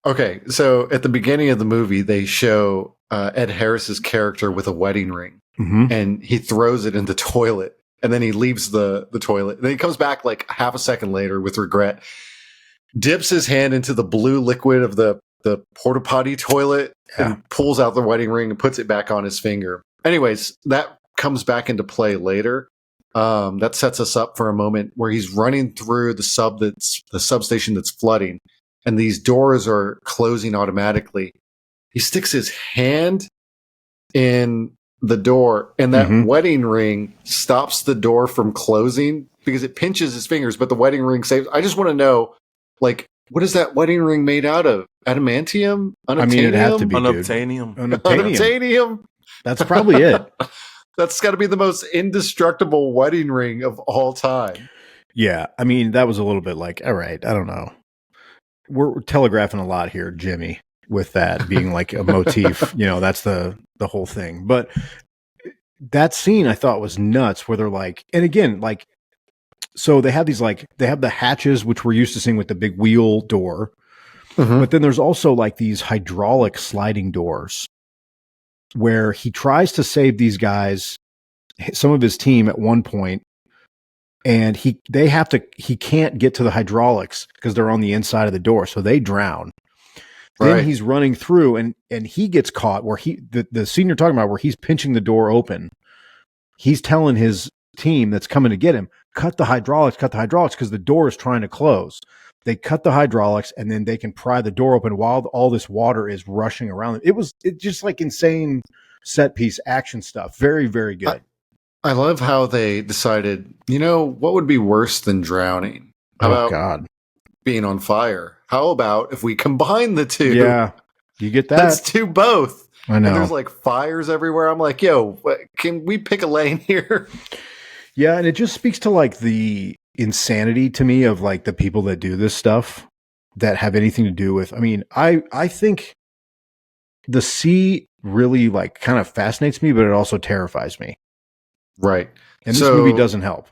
Okay, so at the beginning of the movie, they show Ed Harris's character with a wedding ring, and he throws it in the toilet, and then he leaves the toilet. And then he comes back like half a second later with regret, dips his hand into the blue liquid of the porta potty toilet and pulls out the wedding ring and puts it back on his finger. Anyways, that comes back into play later. That sets us up for a moment where he's running through the substation that's flooding, and these doors are closing automatically. He sticks his hand in the door, and that wedding ring stops the door from closing because it pinches his fingers, but the wedding ring saves. I just want to know, like, what is that wedding ring made out of? Adamantium? Unobtainium? I mean, it'd have to be Unobtainium. That's probably it. That's got to be the most indestructible wedding ring of all time. Yeah, I mean, that was a little bit like, all right, I don't know. We're telegraphing a lot here, Jimmy, with that being like a motif. That's the whole thing. But that scene I thought was nuts, where they're like, and again, like, so they have the hatches, which we're used to seeing with the big wheel door. But then there's also like these hydraulic sliding doors where he tries to save these guys, some of his team at one point, and he can't get to the hydraulics because they're on the inside of the door, so they drown. Then he's running through and he gets caught where the scene you're talking about where he's pinching the door open. He's telling his team that's coming to get him, cut the hydraulics because the door is trying to close. They cut the hydraulics and then they can pry the door open while all this water is rushing around them. It's just like insane set piece action stuff. Very, very good. I love how they decided, what would be worse than drowning? How about being on fire? How about if we combine the two? Yeah, you get that. Let's do both. I know. And there's like fires everywhere. I'm like, yo, can we pick a lane here? Yeah, and it just speaks to like the insanity to me of like the people that do this stuff that have anything to do with. I mean, I think the sea really like kind of fascinates me, but it also terrifies me. Right. And this movie doesn't help.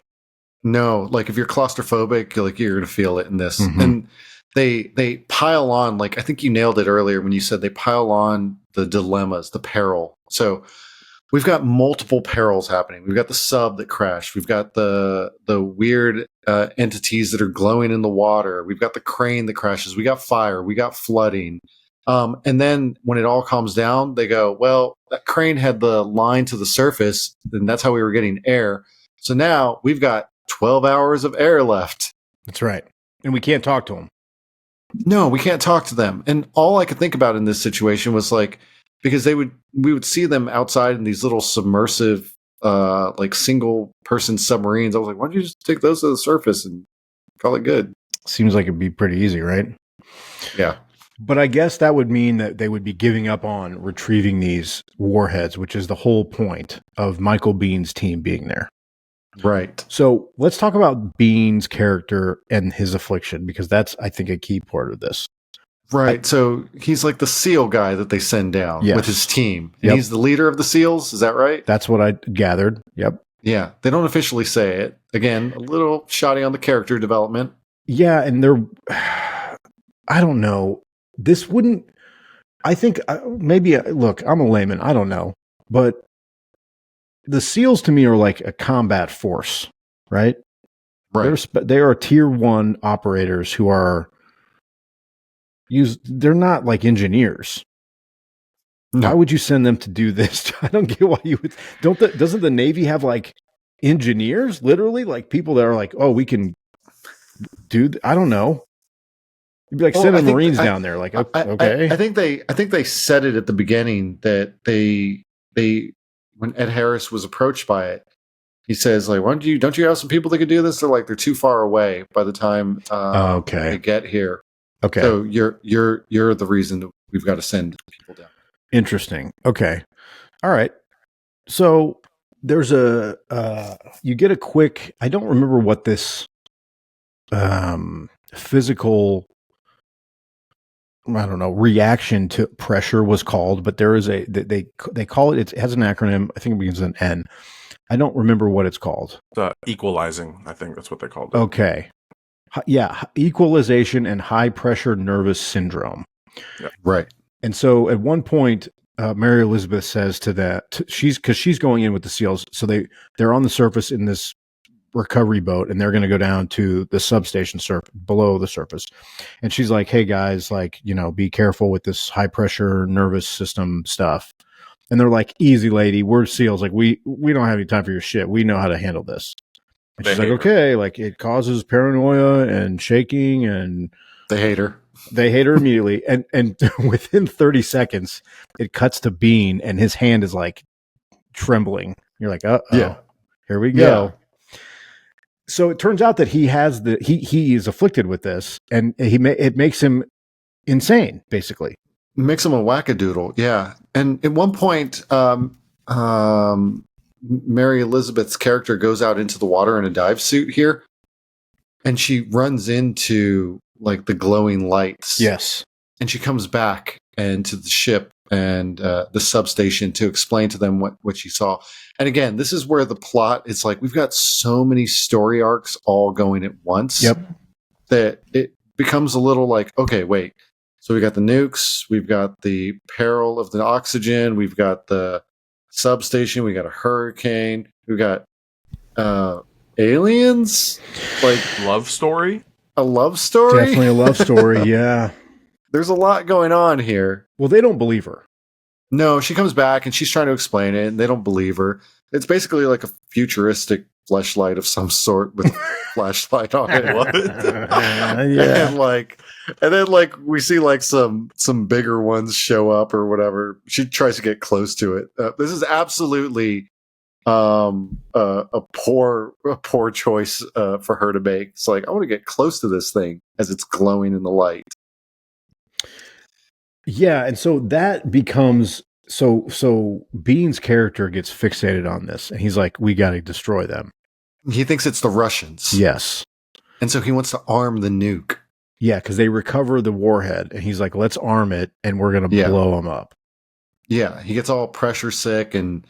No, like if you're claustrophobic, you're going to feel it in this. And they pile on, like I think you nailed it earlier when you said they pile on the dilemmas, the peril. So we've got multiple perils happening. We've got the sub that crashed. We've got the weird entities that are glowing in the water. We've got the crane that crashes. We got fire. We got flooding. And then when it all calms down, they go, well, that crane had the line to the surface, and that's how we were getting air. So now we've got 12 hours of air left. That's right. And we can't talk to them. No, we can't talk to them. And all I could think about in this situation was like, because we would see them outside in these little submersive, like single person submarines. I was like, why don't you just take those to the surface and call it good? Seems like it'd be pretty easy, right? Yeah. But I guess that would mean that they would be giving up on retrieving these warheads, which is the whole point of Michael Biehn's team being there. Right. So let's talk about Biehn's character and his affliction, because that's, I think, a key part of this. Right. So he's like the SEAL guy that they send down with his team. Yep. He's the leader of the SEALs. Is that right? That's what I gathered. Yep. Yeah. They don't officially say it. Again, a little shoddy on the character development. Yeah, and they're I don't know. This wouldn't. I think maybe. Look, I'm a layman. I don't know, but the SEALs to me are like a combat force, right? Right. They are tier 1 operators who are used. They're not like engineers. No. Why would you send them to do this? I don't get why you would. Doesn't the Navy have like engineers, literally, like people that are like, oh, we can do. I don't know. You'd be like sending Marines down there. Like, okay. I think they said it at the beginning that they when Ed Harris was approached by it, he says like, don't you have some people that could do this? They're too far away by the time okay they get here. Okay. So you're the reason that we've got to send people down. Interesting. Okay. All right. So there's you get a quick, I don't remember what this physical, I don't know, reaction to pressure was called, but there is they call it, it has an acronym. I think it begins with an N. I don't remember what it's called. Equalizing. I think that's what they called it. Okay. Yeah. Equalization and high pressure nervous syndrome. Yeah. Right. And so at one point, Mary Elizabeth says to that, she's going in with the SEALs. So they're on the surface in this recovery boat, and they're going to go down to the substation below the surface. And she's like, hey guys, like, be careful with this high pressure nervous system stuff. And they're like, easy lady, we're SEALs. Like we don't have any time for your shit. We know how to handle this. And she's like, okay, like it causes paranoia and shaking, and they hate her. They hate her immediately. And within 30 seconds, it cuts to Biehn, and his hand is like trembling. You're like, uh-oh, here we go. Yeah. So it turns out that he has he is afflicted with this, and it makes him insane, basically. It makes him a wackadoodle. Yeah. And at one point, Mary Elizabeth's character goes out into the water in a dive suit here, and she runs into like the glowing lights. Yes. And she comes back and to the ship and the substation to explain to them what she saw. And again, this is where the plot, it's like we've got so many story arcs all going at once. Yep. That it becomes a little like, okay, wait. So we got the nukes, we've got the peril of the oxygen, we've got the substation, we got a hurricane, we got aliens, like love story. A love story? Definitely a love story, yeah. There's a lot going on here. Well, they don't believe her. No, she comes back and she's trying to explain it, and they don't believe her. It's basically like a futuristic fleshlight of some sort with a flashlight on it. Yeah. And then we see like some bigger ones show up or whatever. She tries to get close to it. This is absolutely a poor choice for her to make. It's like, I want to get close to this thing as it's glowing in the light. Yeah, and so that becomes so Bihn's character gets fixated on this, and he's like, we got to destroy them. He thinks it's the Russians. Yes. And so he wants to arm the nuke. Yeah, because they recover the warhead, and he's like, let's arm it, and we're going to blow them up. Yeah, he gets all pressure sick and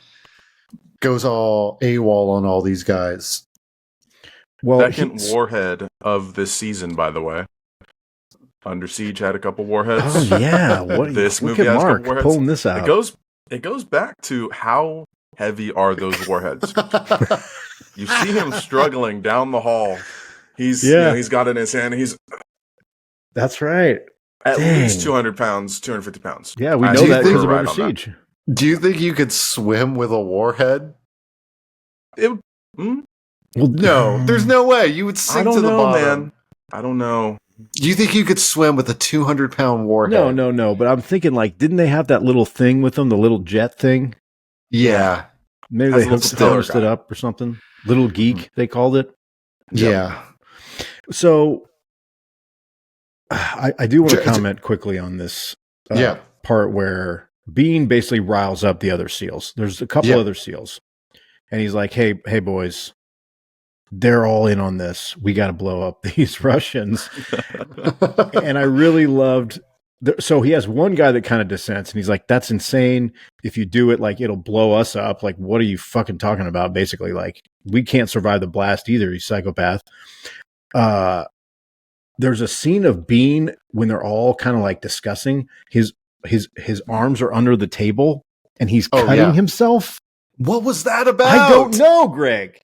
goes all AWOL on all these guys. Well, second warhead of this season, by the way. Under Siege had a couple warheads. Oh yeah, this look movie at has Mark a couple warheads. Pulling this out. It goes back to how heavy are those warheads. You see him struggling down the hall. He's got it in his hand. That's right. At least 200 pounds, 250 pounds. Yeah, we know that because of Under Siege. Do you think you could swim with a warhead? Well, no, there's no way. You would sink to the bottom. Man. I don't know. Do you think you could swim with a 200-pound warhead? No. But I'm thinking, like, didn't they have that little thing with them, the little jet thing? Yeah. Maybe they hooked it up or something. Little Geek, they called it. Yeah. So I do want to comment quickly on this part where Biehn basically riles up the other SEALs. There's a couple other SEAls. And he's like, hey, boys, they're all in on this. We got to blow up these Russians. And I really loved. So he has one guy that kind of dissents, and he's like, that's insane. If you do it, like, it'll blow us up. Like, what are you fucking talking about? Basically, like, we can't survive the blast either, you psychopath. there's a scene of Biehn when they're all kind of like discussing his arms are under the table and he's cutting himself. What was that about? I don't know, Greg.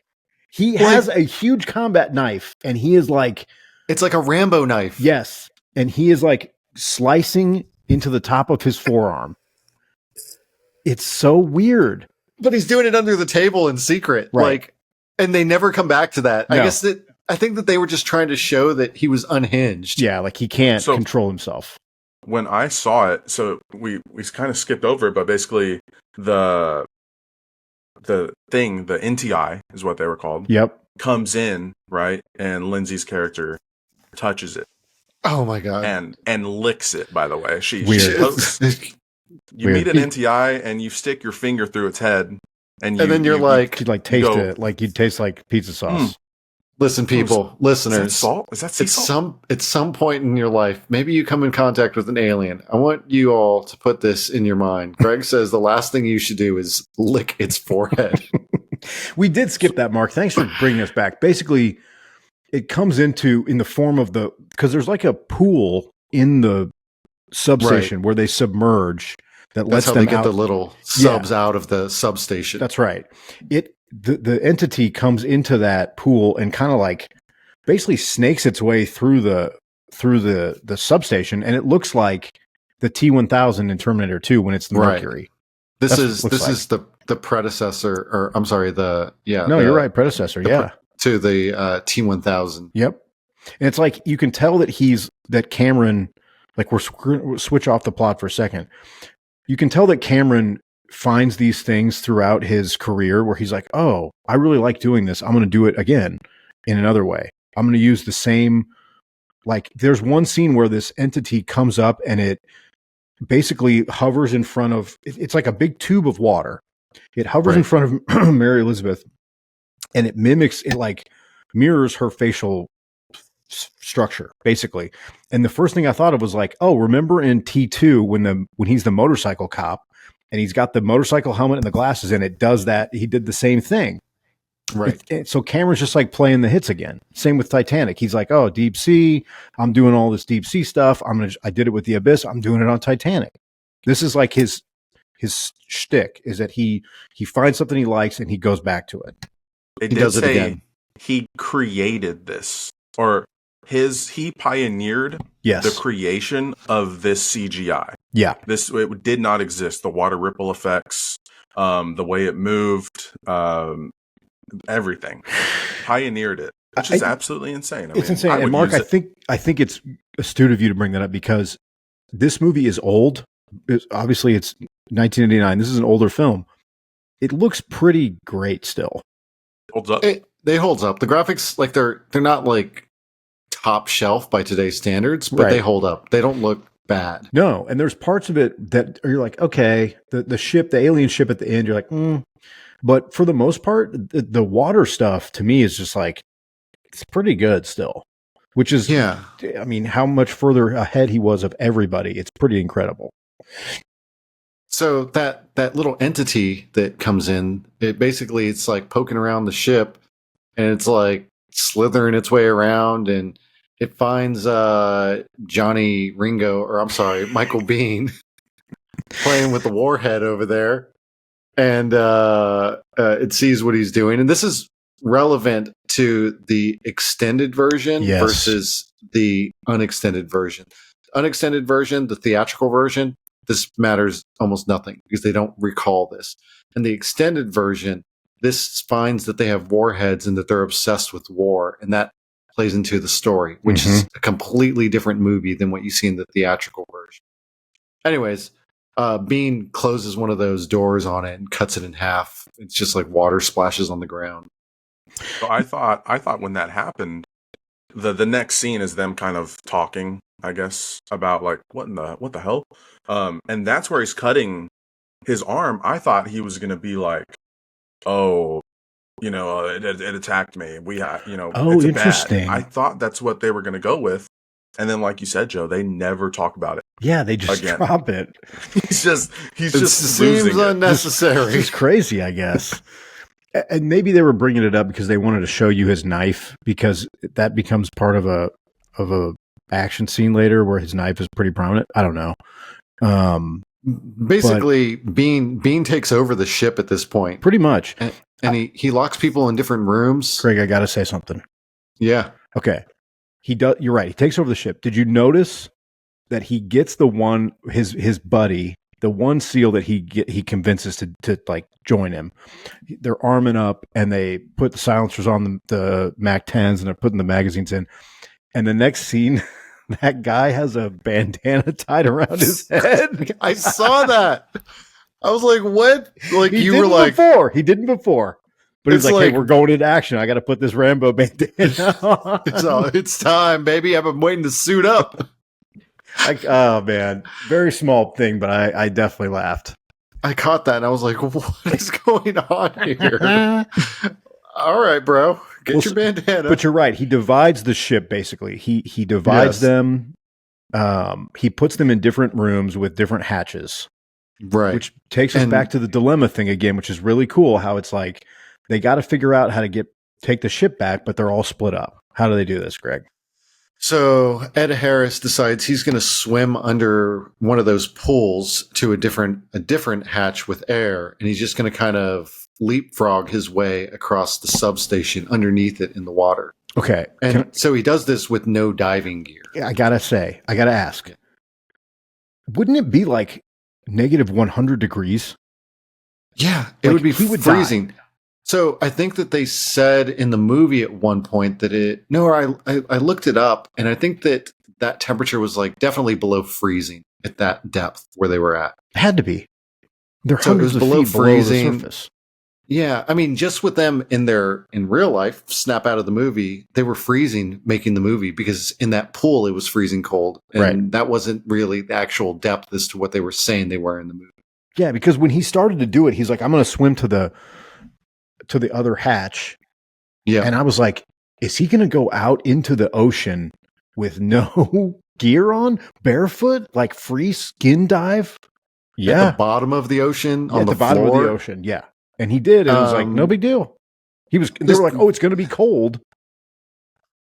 He has a huge combat knife and he is like, it's like a Rambo knife. Yes. And he is like slicing into the top of his forearm. It's so weird. But he's doing it under the table in secret. Right. Like, and they never come back to that. No. I think that they were just trying to show that he was unhinged. Yeah, like he can't control himself. When I saw it, so we kind of skipped over it, but basically the thing, the NTI is what they were called. Yep. Comes in, right? And Lindsay's character touches it. Oh my God. And licks it, by the way. She you Weird. meet an NTI and you stick your finger through its head and then you'd like taste it, like you'd taste like pizza sauce. Listen, people, listeners. Is that salt? Is that sea salt? At some point in your life, maybe you come in contact with an alien. I want you all to put this in your mind. Greg says the last thing you should do is lick its forehead. We did skip that, Mark. Thanks for bringing us back. Basically, it comes in the form of because there's like a pool in the substation where they submerge that lets them get the little subs out of the substation. That's right. The entity comes into that pool and kind of like basically snakes its way through the substation, and it looks like the T-1000 in Terminator 2 when it's the Mercury. This is the predecessor, or I'm sorry, you're right, predecessor, to the T-1000. Yep, and it's like you can tell that Cameron, like we'll switch off the plot for a second. You can tell that Cameron finds these things throughout his career where he's like, oh, I really like doing this. I'm going to do it again in another way. I'm going to use the same, like there's one scene where this entity comes up and it basically hovers in front of, it's like a big tube of water. It hovers in front of Mary Elizabeth and it mirrors her facial structure basically. And the first thing I thought of was like, oh, remember in T2 when he's the motorcycle cop and he's got the motorcycle helmet and the glasses and it does that. He did the same thing. Right. So Cameron's just like playing the hits again. Same with Titanic. He's like, oh, deep sea. I'm doing all this deep sea stuff. I did it with the Abyss. I'm doing it on Titanic. This is like his shtick is that he finds something he likes and he goes back to it. He does it again. He created this, or he pioneered the creation of this CGI. Yeah. It did not exist. The water ripple effects, the way it moved, everything. Pioneered it, which is absolutely insane. It's insane. And Mark, I think it's astute of you to bring that up because this movie is old. Obviously, it's 1989. This is an older film. It looks pretty great still. Holds up. They holds up. The graphics, like they're not like top shelf by today's standards, but they hold up. They don't look bad. No, and there's parts of it that you're like, okay, the ship, the alien ship at the end, you're like, But for the most part, the water stuff to me is just like, it's pretty good still. Which is, I mean, how much further ahead he was of everybody. It's pretty incredible. So that little entity that comes in, it's like poking around the ship and it's like slithering its way around and it finds Michael Biehn playing with the warhead over there. And it sees what he's doing. And this is relevant to the extended version versus the unextended version. Unextended version, the theatrical version, this matters almost nothing because they don't recall this. And the extended version, this finds that they have warheads and that they're obsessed with war. And that plays into the story, which is a completely different movie than what you see in the theatrical version. Anyways, Biehn closes one of those doors on it and cuts it in half. It's just like water splashes on the ground. So I thought when that happened, the next scene is them kind of talking, I guess, about like what the hell, and that's where he's cutting his arm. I thought he was gonna be like, oh, it attacked me. It's interesting. Bad. I thought that's what they were gonna go with. And then, like you said, Joe, they never talk about it. Yeah, they just drop it. He's just seems unnecessary. It's crazy, I guess. And maybe they were bringing it up because they wanted to show you his knife because that becomes part of a action scene later where his knife is pretty prominent. I don't know. Basically, Biehn takes over the ship at this point. Pretty much. And he locks people in different rooms. Craig, I got to say something. Yeah. Okay. He does. You're right. He takes over the ship. Did you notice that he gets the one, his buddy, the one SEAL that he convinces to like join him? They're arming up and they put the silencers on the MAC-10s and they're putting the magazines in. And the next scene, that guy has a bandana tied around his head. I saw that. I was like, what? Like He didn't before. But he's like, hey, we're going into action. I got to put this Rambo bandana on. It's time, baby. I've been waiting to suit up. Oh, man. Very small thing, but I definitely laughed. I caught that and I was like, what is going on here? All right, bro. Get your bandana. But you're right. He divides the ship, basically. He divides them. He puts them in different rooms with different hatches. Right. Which takes us back to the dilemma thing again, which is really cool. How it's like they got to figure out how to take the ship back, but they're all split up. How do they do this, Greg? So Ed Harris decides he's going to swim under one of those pools to a different hatch with air, and he's just going to kind of leapfrog his way across the substation underneath it in the water. Okay. And so he does this with no diving gear. I got to ask, wouldn't it be like negative 100 degrees? Yeah, it would be freezing. Die. So I think that they said in the movie at one point that I looked it up and I think that temperature was like definitely below freezing at that depth where they were at. It had to be. They're so hundreds of feet freezing. Below the surface. Yeah, I mean, just with them in real life, snap out of the movie, they were freezing making the movie because in that pool it was freezing cold, and that wasn't really the actual depth as to what they were saying they were in the movie. Yeah, because when he started to do it, he's like, "I'm going to swim to the other hatch." Yeah, and I was like, "Is he going to go out into the ocean with no gear on, barefoot, like free skin dive?" Yeah, at the bottom of the ocean, on at the bottom of the ocean. Yeah. And he did, and it was like, no big deal. They were like, oh, it's going to be cold.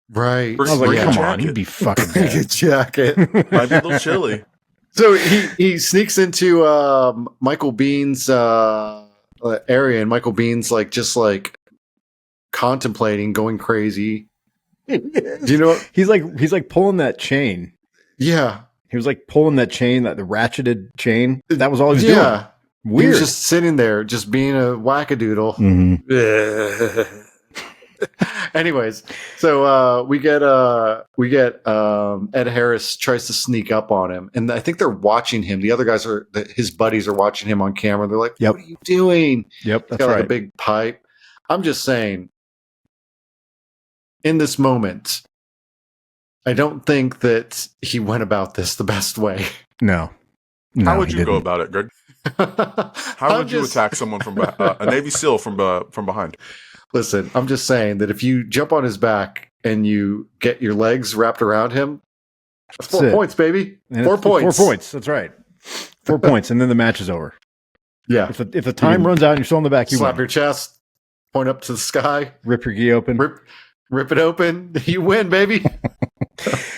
Right. I was like, come on, you'd be fucking bring a jacket. Might be a little chilly. So he sneaks into Michael Bihn's area, and Michael Bihn's just contemplating, going crazy. Do you know? He's like pulling that chain. Yeah. He was like pulling that chain, the ratcheted chain. That was all he was doing. Weird. He was just sitting there, just being a wackadoodle. Mm-hmm. Anyways, so we get Ed Harris tries to sneak up on him, and I think they're watching him. The other guys his buddies are watching him on camera. They're like, "What are you doing?" Yep, that's got a big pipe. I'm just saying, in this moment, I don't think that he went about this the best way. No. How would you go about it, Greg? How would you attack someone from a Navy SEAL from behind? Listen, I'm just saying that if you jump on his back and you get your legs wrapped around him, that's 4 points, baby. And 4 points. 4 points. That's right. 4 points, and then the match is over. Yeah. If the time runs out and you're still on the back, you slap win. your chest, point up to the sky, rip your gi open, rip it open. You win, baby.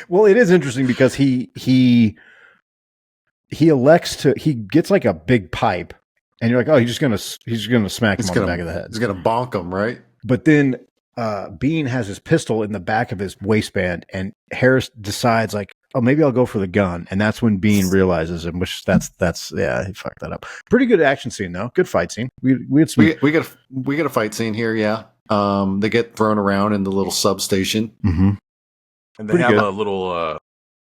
Well, it is interesting because he elects to. He gets like a big pipe. And you're like, oh, he's gonna smack him on the back of the head. He's gonna bonk him, right? But then Biehn has his pistol in the back of his waistband, and Harris decides like, oh, maybe I'll go for the gun, and that's when Biehn realizes him. Which that's he fucked that up. Pretty good action scene though, good fight scene. We get a fight scene here, yeah. They get thrown around in the little substation, mm-hmm. and they have a little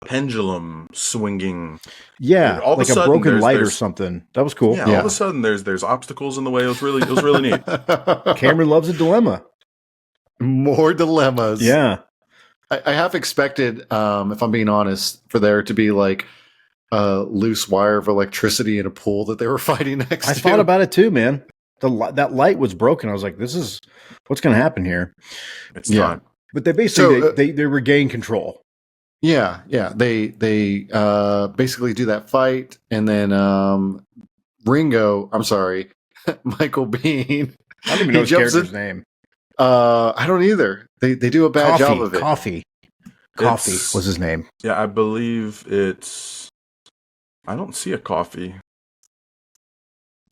pendulum swinging. Yeah, all like a sudden, broken light or something. That was cool. Yeah, all of a sudden there's obstacles in the way. It was really neat. Cameron loves a dilemma. More dilemmas. Yeah. I half expected, if I'm being honest, for there to be like a loose wire of electricity in a pool that they were fighting next to. I thought about it too, man. That light was broken. I was like, this is what's going to happen here. It's not. But they basically they regain control. Yeah. They basically do that fight, and then Michael Biehn. I don't even know his character's name. I don't either. They do a bad job of it. Coffee. Coffee It's- was his name. Yeah, I believe it's. I don't see a coffee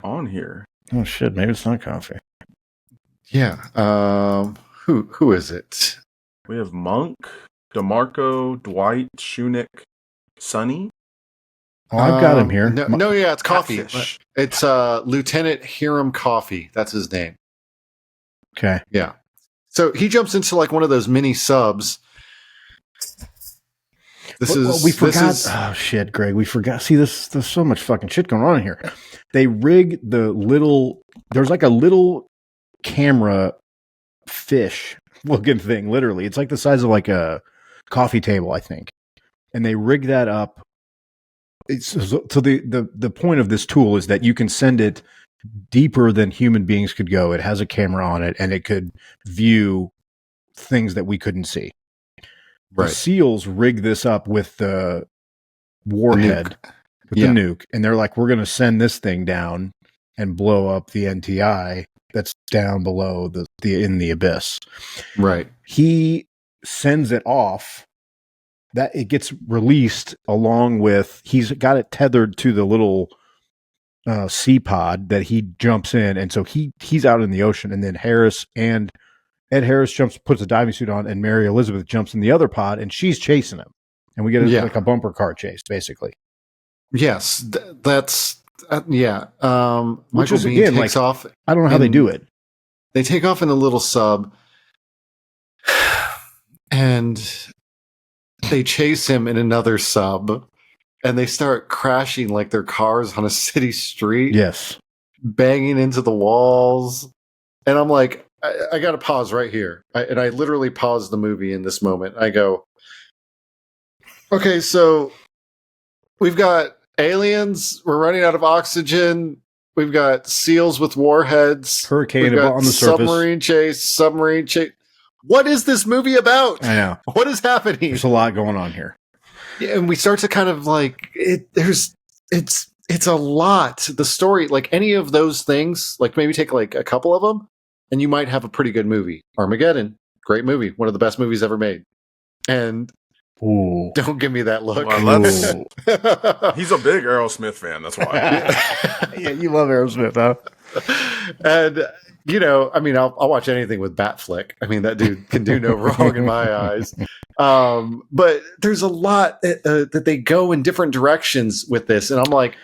on here. Oh shit, maybe it's not Coffee. Yeah. Who is it? We have Monk, DeMarco, Dwight, Shunick, Sonny. Oh, I've got him here. No, yeah, it's Coffee. Catfish. It's Lieutenant Hiram Coffee. That's his name. Okay. Yeah. So he jumps into like one of those mini subs. We forgot. Oh shit, Greg, we forgot. See, there's so much fucking shit going on in here. They rig the little. There's like a little camera fish looking thing. Literally, it's like the size of like a coffee table, I think. And they rig that up. So the point of this tool is that you can send it deeper than human beings could go. It has a camera on it, and it could view things that we couldn't see. Right. The SEALs rig this up with the warhead, with the nuke, and they're like, we're going to send this thing down and blow up the NTI that's down below the in the abyss. Right. He sends it off. That it gets released along with, he's got it tethered to the little sea pod that he jumps in, and so he's out in the ocean, and then Ed Harris puts a diving suit on, and Mary Elizabeth jumps in the other pod, and she's chasing him, and we get like a bumper car chase, basically. Yes, that's yeah. Which Michael is, Biehn again, takes like, off. I don't know how they do it. They take off in a little sub, and they chase him in another sub, and they start crashing like their cars on a city street. Yes, banging into the walls, and I'm like, I got to pause right here. I literally paused the movie in this moment. I go, okay, so we've got aliens. We're running out of oxygen. We've got SEALs with warheads. Hurricane We've got on the surface. Submarine chase. What is this movie about? I know. What is happening? There's a lot going on here. Yeah, and we start to kind of like it's a lot. The story, like any of those things, like maybe take like a couple of them, and you might have a pretty good movie. Armageddon, great movie, one of the best movies ever made. And ooh, don't give me that look. Well, he's a big Aerosmith fan. That's why. Yeah, you love Aerosmith, huh? And you know, I mean, I'll watch anything with Batfleck. I mean, that dude can do no wrong in my eyes. But there's a lot that they go in different directions with this, and I'm like,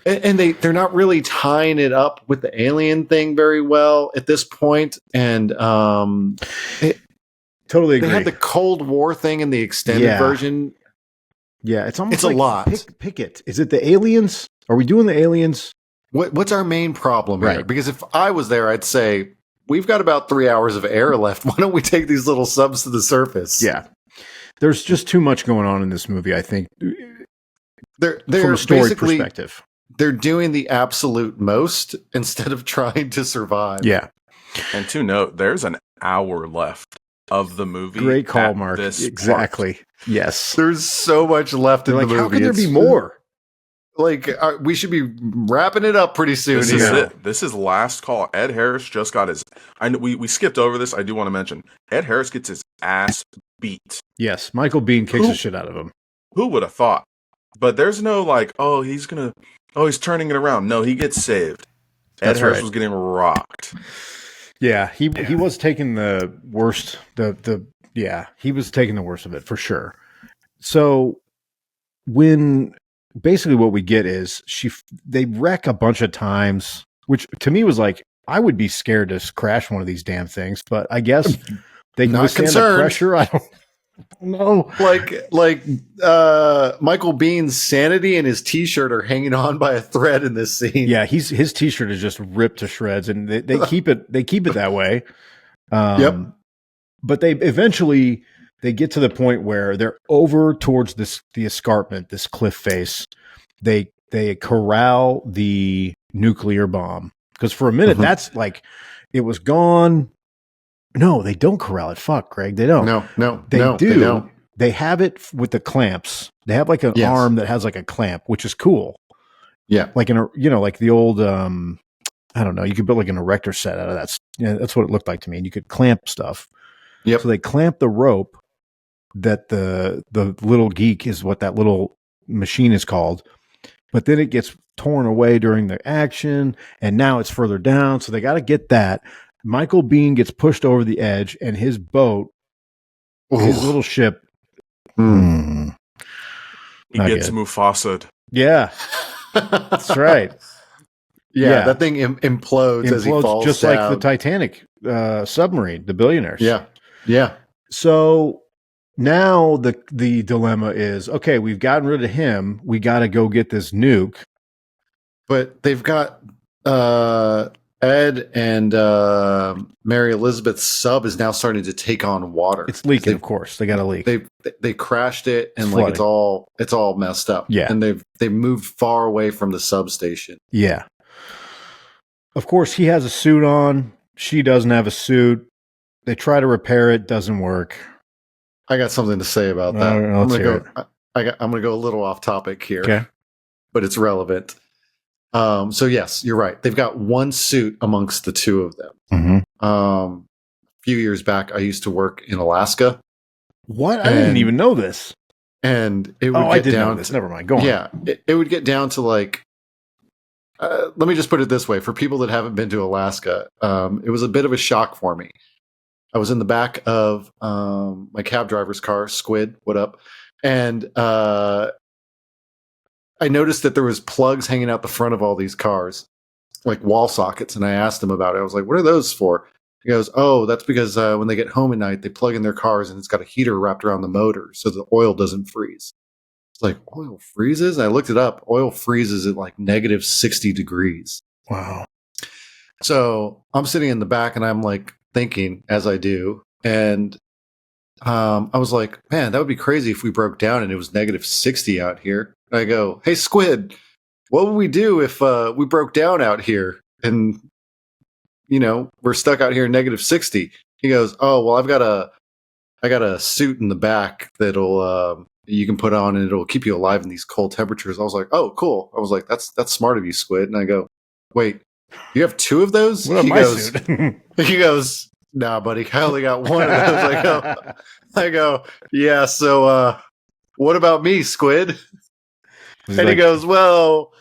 and they're not really tying it up with the alien thing very well at this point. And totally agree. They had the Cold War thing in the extended version. Yeah, it's almost it's like a lot. Pick it. Is it the aliens? Are we doing the aliens? What's our main problem here? Right. Because if I was there, I'd say, we've got about 3 hours of air left. Why don't we take these little subs to the surface? Yeah. There's just too much going on in this movie, I think. They're from a story basically, perspective. They're doing the absolute most instead of trying to survive. Yeah. And to note, there's an hour left of the movie. Great call, Mark. Exactly. Part. Yes. There's so much left in the movie. How could there be more? Like, we should be wrapping it up pretty soon. This is it. This is last call. Ed Harris just got his. I know we skipped over this. I do want to mention Ed Harris gets his ass beat. Yes, Michael Biehn kicks the shit out of him. Who would have thought? But there's no like, he's turning it around. No, he gets saved. Ed Harris was getting rocked. Yeah, he was taking the worst. He was taking the worst of it for sure. So when basically what we get is they wreck a bunch of times, which to me was like, I would be scared to crash one of these damn things, but I guess they can withstand the pressure. I don't know. Like Michael Bihn's sanity and his t-shirt are hanging on by a thread in this scene. Yeah, his t-shirt is just ripped to shreds, and they keep it that way. Yep. But they eventually get to the point where they're over towards the escarpment, this cliff face. They corral the nuclear bomb, because for a minute that's like it was gone. No, they don't corral it. Fuck, Greg, they don't. No, they do. They don't. They have it with the clamps. They have like an arm that has like a clamp, which is cool. Yeah, like like the old I don't know. You could build like an erector set out of that. That's what it looked like to me. And you could clamp stuff. Yep. So they clamp the rope that the little geek is what that little machine is called. But then it gets torn away during the action, and now it's further down. So they got to get that. Michael Biehn gets pushed over the edge, and his boat, his little ship, He not gets good. Mufasa'd. Yeah, that's right. Yeah, that thing implodes as he falls just down. like the Titanic submarine, the Billionaires. Yeah. So now the dilemma is, okay, we've gotten rid of him. We got to go get this nuke. But they've got Ed and Mary Elizabeth's sub is now starting to take on water. It's leaking, of course. They got a leak. They crashed it, and It's like flooding. it's all messed up. Yeah. And they've moved far away from the substation. Yeah. Of course, he has a suit on. She doesn't have a suit. They try to repair it. Doesn't work. I got something to say about that. I'm gonna go a little off topic here, Okay. but it's relevant. So yes, you're right. They've got one suit amongst the two of them. Mm-hmm. A few years back, I used to work in Alaska. What? I didn't even know this. And it would I get did down know this. to, Never mind. Go on. yeah, it would get down to like, let me just put it this way. For people that haven't been to Alaska, it was a bit of a shock for me. I was in the back of my cab driver's car, Squid, what up? And I noticed that there was plugs hanging out the front of all these cars, like wall sockets. And I asked him about it. I was like, what are those for? He goes, oh, that's because when they get home at night, they plug in their cars and it's got a heater wrapped around the motor so the oil doesn't freeze. It's like, oil freezes? And I looked it up. Oil freezes at like negative 60 degrees. Wow. So I'm sitting in the back and I'm like thinking, as I do. And I was like, man, that would be crazy if we broke down and it was negative 60 out here. And I go, hey, Squid, what would we do if we broke down out here and, you know, we're stuck out here in negative 60? He goes, oh, well, I got a suit in the back that'll you can put on and it'll keep you alive in these cold temperatures. I was like, oh, cool. I was like, that's smart of you, Squid. And I go, wait, you have two of those? What about my suit? He goes, nah, buddy, I only got one of those. I go, yeah, so what about me, Squid? And he goes, well,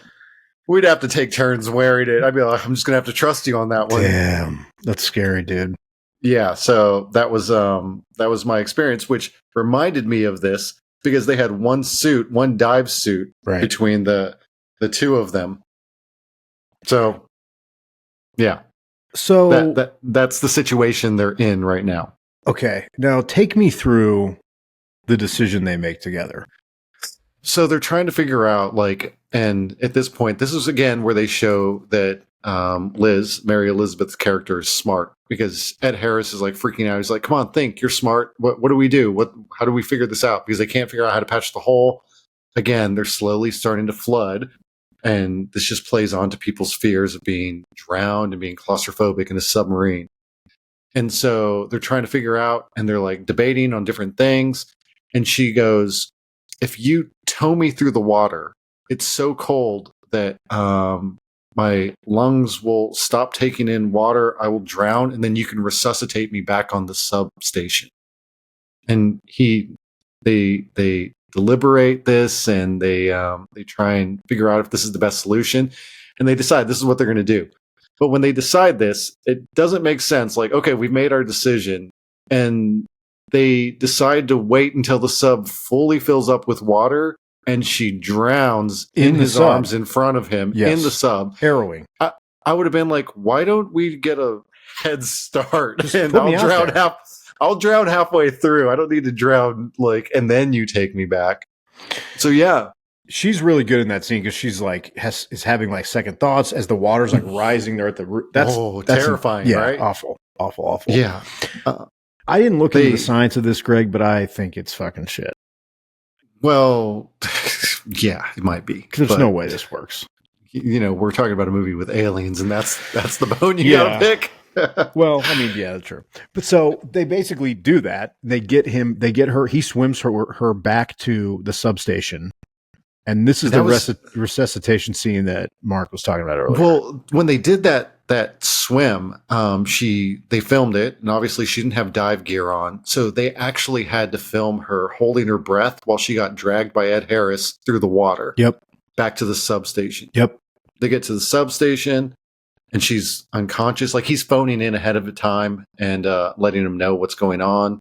we'd have to take turns wearing it. I'd be like, I'm just gonna have to trust you on that one. Damn, that's scary, dude. Yeah, so that was my experience, which reminded me of this because they had one dive suit between the two of them. So yeah. So that's the situation they're in right now. Okay. Now take me through the decision they make together. So they're trying to figure out, like, and at this point, this is again where they show that Liz, Mary Elizabeth's character, is smart because Ed Harris is like freaking out. He's like, come on, think, you're smart. What do we do? How do we figure this out? Because they can't figure out how to patch the hole. Again, they're slowly starting to flood. And this just plays on to people's fears of being drowned and being claustrophobic in a submarine. And so they're trying to figure out, and they're like debating on different things. And she goes, if you tow me through the water, it's so cold that my lungs will stop taking in water. I will drown, and then you can resuscitate me back on the substation. And they deliberate this, and they try and figure out if this is the best solution, and they decide this is what they're going to do. But when they decide this, it doesn't make sense. Like, okay, we've made our decision, and they decide to wait until the sub fully fills up with water, and she drowns in his arms in front of him in the sub. Harrowing. I would have been like, why don't we get a head start? Just and put me out there. I'll drown halfway through. I don't need to drown and then you take me back. So yeah, she's really good in that scene because she's like is having like second thoughts as the water's like rising there at the roof. That's terrifying, right? Awful. Yeah, I didn't look into the science of this, Greg, but I think it's fucking shit. Well, yeah, it might be. There's no way this works. You know, we're talking about a movie with aliens, and that's the bone you gotta pick. Well, I mean, yeah, that's true. But so they basically do that. They get her, he swims her back to the substation. And this is the resuscitation scene that Mark was talking about earlier. Well, when they did that that swim, they filmed it, and obviously she didn't have dive gear on, so they actually had to film her holding her breath while she got dragged by Ed Harris through the water. Yep. Back to the substation. Yep. They get to the substation, and she's unconscious. Like, he's phoning in ahead of the time and letting him know what's going on,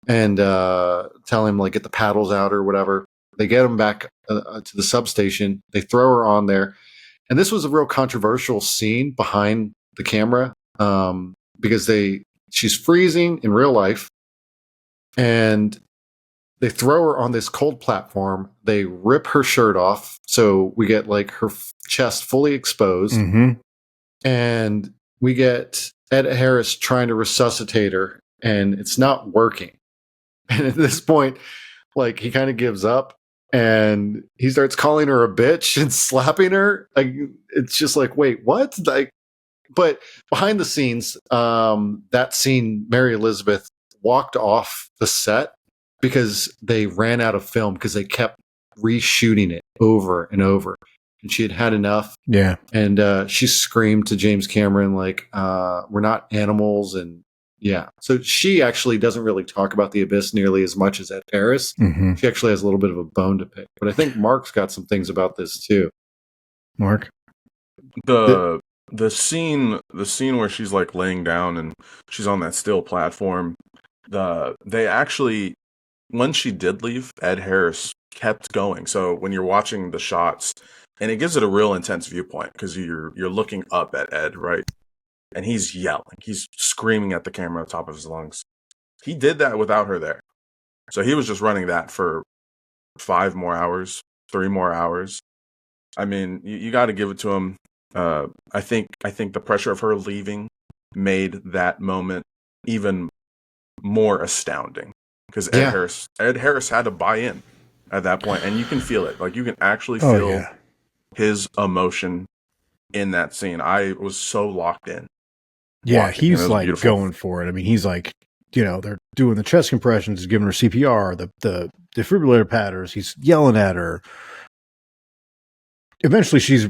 and telling him, like, get the paddles out or whatever. They get him back to the substation. They throw her on there. And this was a real controversial scene behind the camera, because she's freezing in real life, and they throw her on this cold platform. They rip her shirt off, so we get like her chest fully exposed, and we get Ed Harris trying to resuscitate her, and it's not working. And at this point, like, he kind of gives up. And he starts calling her a bitch and slapping her. Like, it's just like, wait, what? Like, but behind the scenes, that scene, Mary Elizabeth walked off the set because they ran out of film, because they kept reshooting it over and over, and she had had enough. Yeah, and she screamed to James Cameron, like, "We're not animals." And yeah. So she actually doesn't really talk about the Abyss nearly as much as Ed Harris. She actually has a little bit of a bone to pick. But I think Mark's got some things about this too. Mark? The scene where she's like laying down and she's on that steel platform, they actually, when she did leave, Ed Harris kept going. So when you're watching the shots, and it gives it a real intense viewpoint, because you're looking up at Ed, right? And he's yelling. He's screaming at the camera at the top of his lungs. He did that without her there. So he was just running that for 5 more hours, 3 more hours. I mean, you got to give it to him. I think the pressure of her leaving made that moment even more astounding, because Ed Harris had to buy in at that point, and you can feel it. Like, you can actually feel his emotion in that scene. I was so locked in. Yeah, he's like beautiful. Going for it. I mean, he's like, they're doing the chest compressions, he's giving her CPR, the defibrillator patterns, he's yelling at her. Eventually she's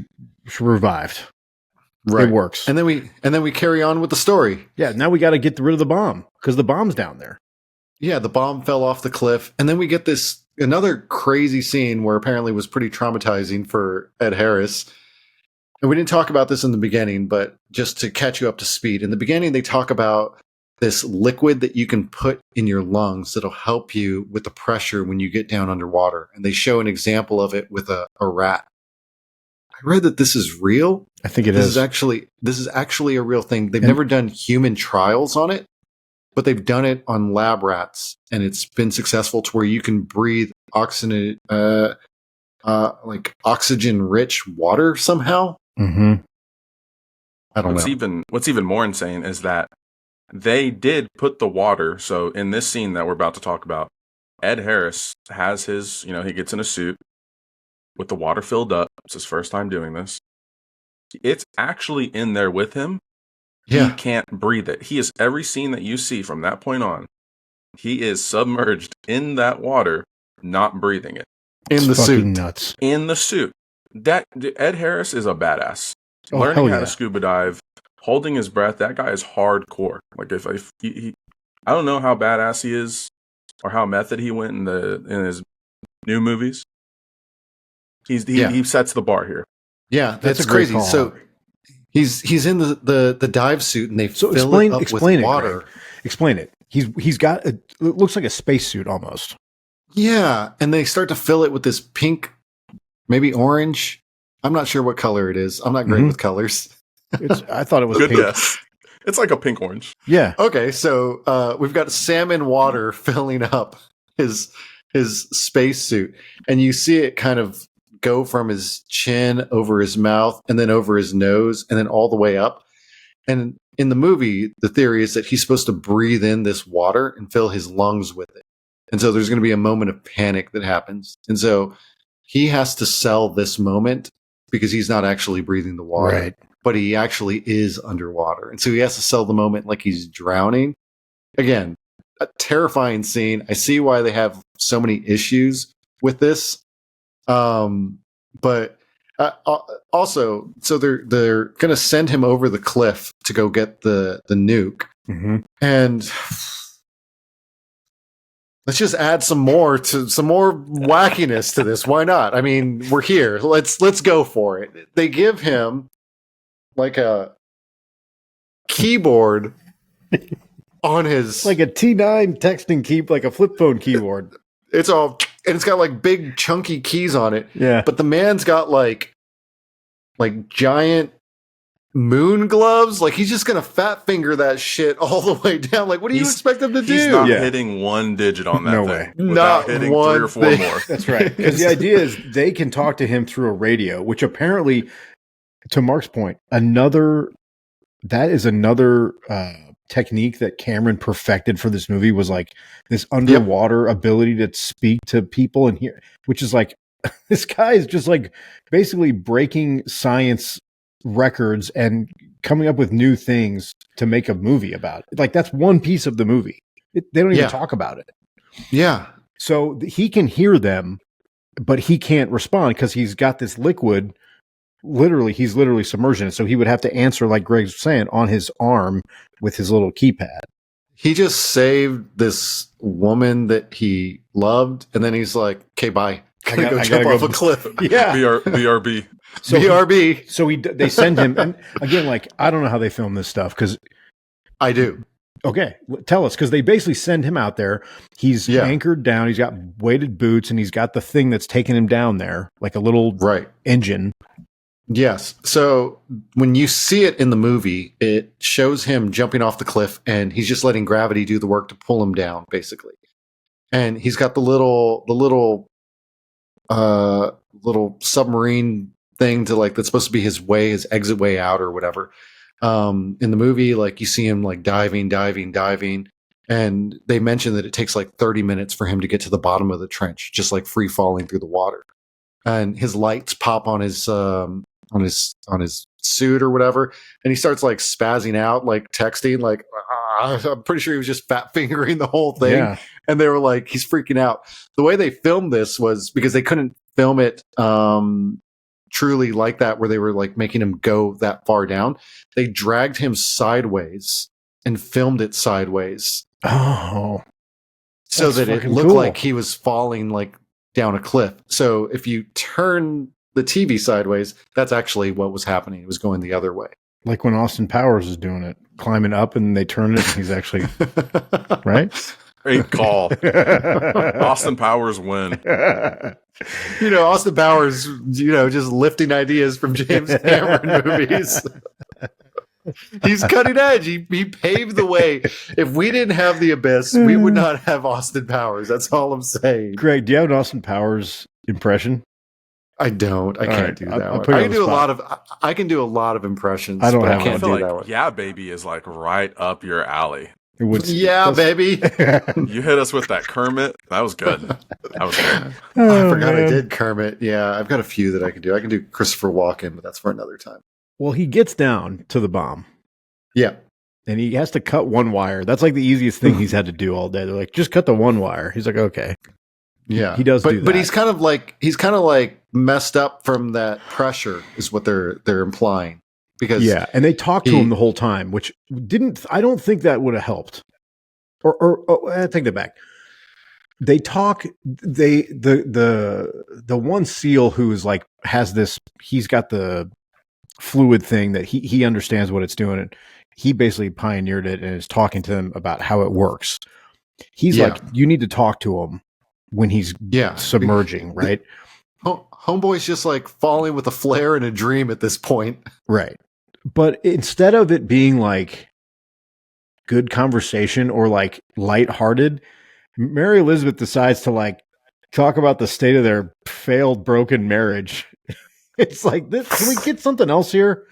revived. Right. It works. And then we carry on with the story. Yeah, now we got to get rid of the bomb, because the bomb's down there. Yeah, the bomb fell off the cliff. And then we get another crazy scene where apparently was pretty traumatizing for Ed Harris. And we didn't talk about this in the beginning, but just to catch you up to speed. In the beginning, they talk about this liquid that you can put in your lungs that'll help you with the pressure when you get down underwater. And they show an example of it with a rat. I read that this is real. I think this is actually a real thing. They've never done human trials on it, but they've done it on lab rats, and it's been successful to where you can breathe oxygen, like oxygen-rich water somehow. I don't know. What's even more insane is that they did put the water. So in this scene that we're about to talk about, Ed Harris has his, he gets in a suit with the water filled up. It's his first time doing this. It's actually in there with him. Yeah. He can't breathe it. He is, every scene that you see from that point on, he is submerged in that water, not breathing it. In the suit. Nuts. In the suit. Ed Harris is a badass. Learning how to scuba dive, holding his breath, that guy is hardcore. Like, if he I don't know how badass he is or how method he went in his new movies. He sets the bar here. Yeah, that's crazy. Call. So he's in the dive suit, and they fill it up with water. Explain it. He's got it looks like a spacesuit almost. Yeah, and they start to fill it with this pink, maybe orange. I'm not sure what color it is. I'm not great with colors. I thought it was good pink. Guess. It's like a pink orange. Yeah. Okay, so we've got salmon water filling up his spacesuit, and you see it kind of go from his chin over his mouth and then over his nose and then all the way up. And in the movie, the theory is that he's supposed to breathe in this water and fill his lungs with it. And so there's going to be a moment of panic that happens. And so he has to sell this moment because he's not actually breathing the water, right, but he actually is underwater. And so he has to sell the moment like he's drowning. Again, a terrifying scene. I see why they have so many issues with this. But Also, so they're going to send him over the cliff to go get the nuke, and let's just add some more wackiness to this. Why not? I mean, we're here. Let's go for it. They give him like a keyboard on his, like a T9 texting key, like a flip phone keyboard. It's got like big chunky keys on it. Yeah. But the man's got like giant moon gloves. Like he's just gonna fat finger that shit all the way down. Like, what do you expect him to do? He's not hitting one digit on that thing. Not hitting one 3 or 4 thing. more. That's right. Because the idea is they can talk to him through a radio, which apparently, to Mark's point, another technique that Cameron perfected for this movie was like this underwater ability to speak to people and hear, which is like, this guy is just like basically breaking science records and coming up with new things to make a movie about it. Like that's one piece of the movie. They don't even talk about it. Yeah. So he can hear them, but he can't respond because he's got this liquid. He's literally submerged in it. So he would have to answer, like Greg's saying, on his arm with his little keypad. He just saved this woman that he loved, and then he's like, "Okay, bye. I gotta go jump off a cliff." Yeah, BRB. So BRB. So they send him, and again, like I don't know how they film this stuff because I do. Okay, tell us, because they basically send him out there. He's anchored down. He's got weighted boots, and he's got the thing that's taking him down there, like a little engine. Yes. So when you see it in the movie, it shows him jumping off the cliff, and he's just letting gravity do the work to pull him down, basically. And he's got the little submarine thing to like that's supposed to be his exit way out or whatever. In the movie, like you see him like diving, and they mention that it takes like 30 minutes for him to get to the bottom of the trench, just like free falling through the water. And his lights pop on his suit or whatever, and he starts like spazzing out, like texting, like I'm pretty sure he was just fat fingering the whole thing. Yeah. And they were like, he's freaking out. The way they filmed this was because they couldn't film it truly like that, where they were like making him go that far down. They dragged him sideways and filmed it sideways. Oh, so that it looked like he was falling like down a cliff. So if you turn the TV sideways, that's actually what was happening. It was going the other way. Like when Austin Powers is doing it, climbing up, and they turn it, and he's actually right. Great call. Austin Powers win. Austin Powers, just lifting ideas from James Cameron movies. He's cutting edge. He paved the way. If we didn't have The Abyss, we would not have Austin Powers. That's all I'm saying. Greg, do you have an Austin Powers impression? I don't. I can't do that one. I can do a lot of impressions. I don't but have I can't do like, that one. Yeah, baby is like right up your alley. Baby. You hit us with that Kermit. That was good. I forgot I did Kermit. Yeah, I've got a few that I can do. I can do Christopher Walken, but that's for another time. Well, he gets down to the bomb. Yeah. And he has to cut one wire. That's like the easiest thing he's had to do all day. They're like, just cut the one wire. He's like, okay. Yeah. He does do that. But he's kind of like messed up from that pressure is what they're implying. Because and they talk to him the whole time, which I don't think that would have helped. Or I take that back. They talk. The one SEAL who is like has this. He's got the fluid thing that he understands what it's doing. And he basically pioneered it and is talking to them about how it works. He's like, you need to talk to him when he's submerging, right? Homeboy's just like falling with a flare in a dream at this point, right? But instead of it being like good conversation or like lighthearted, Mary Elizabeth decides to like talk about the state of their failed broken marriage. It's like, this, can we get something else here?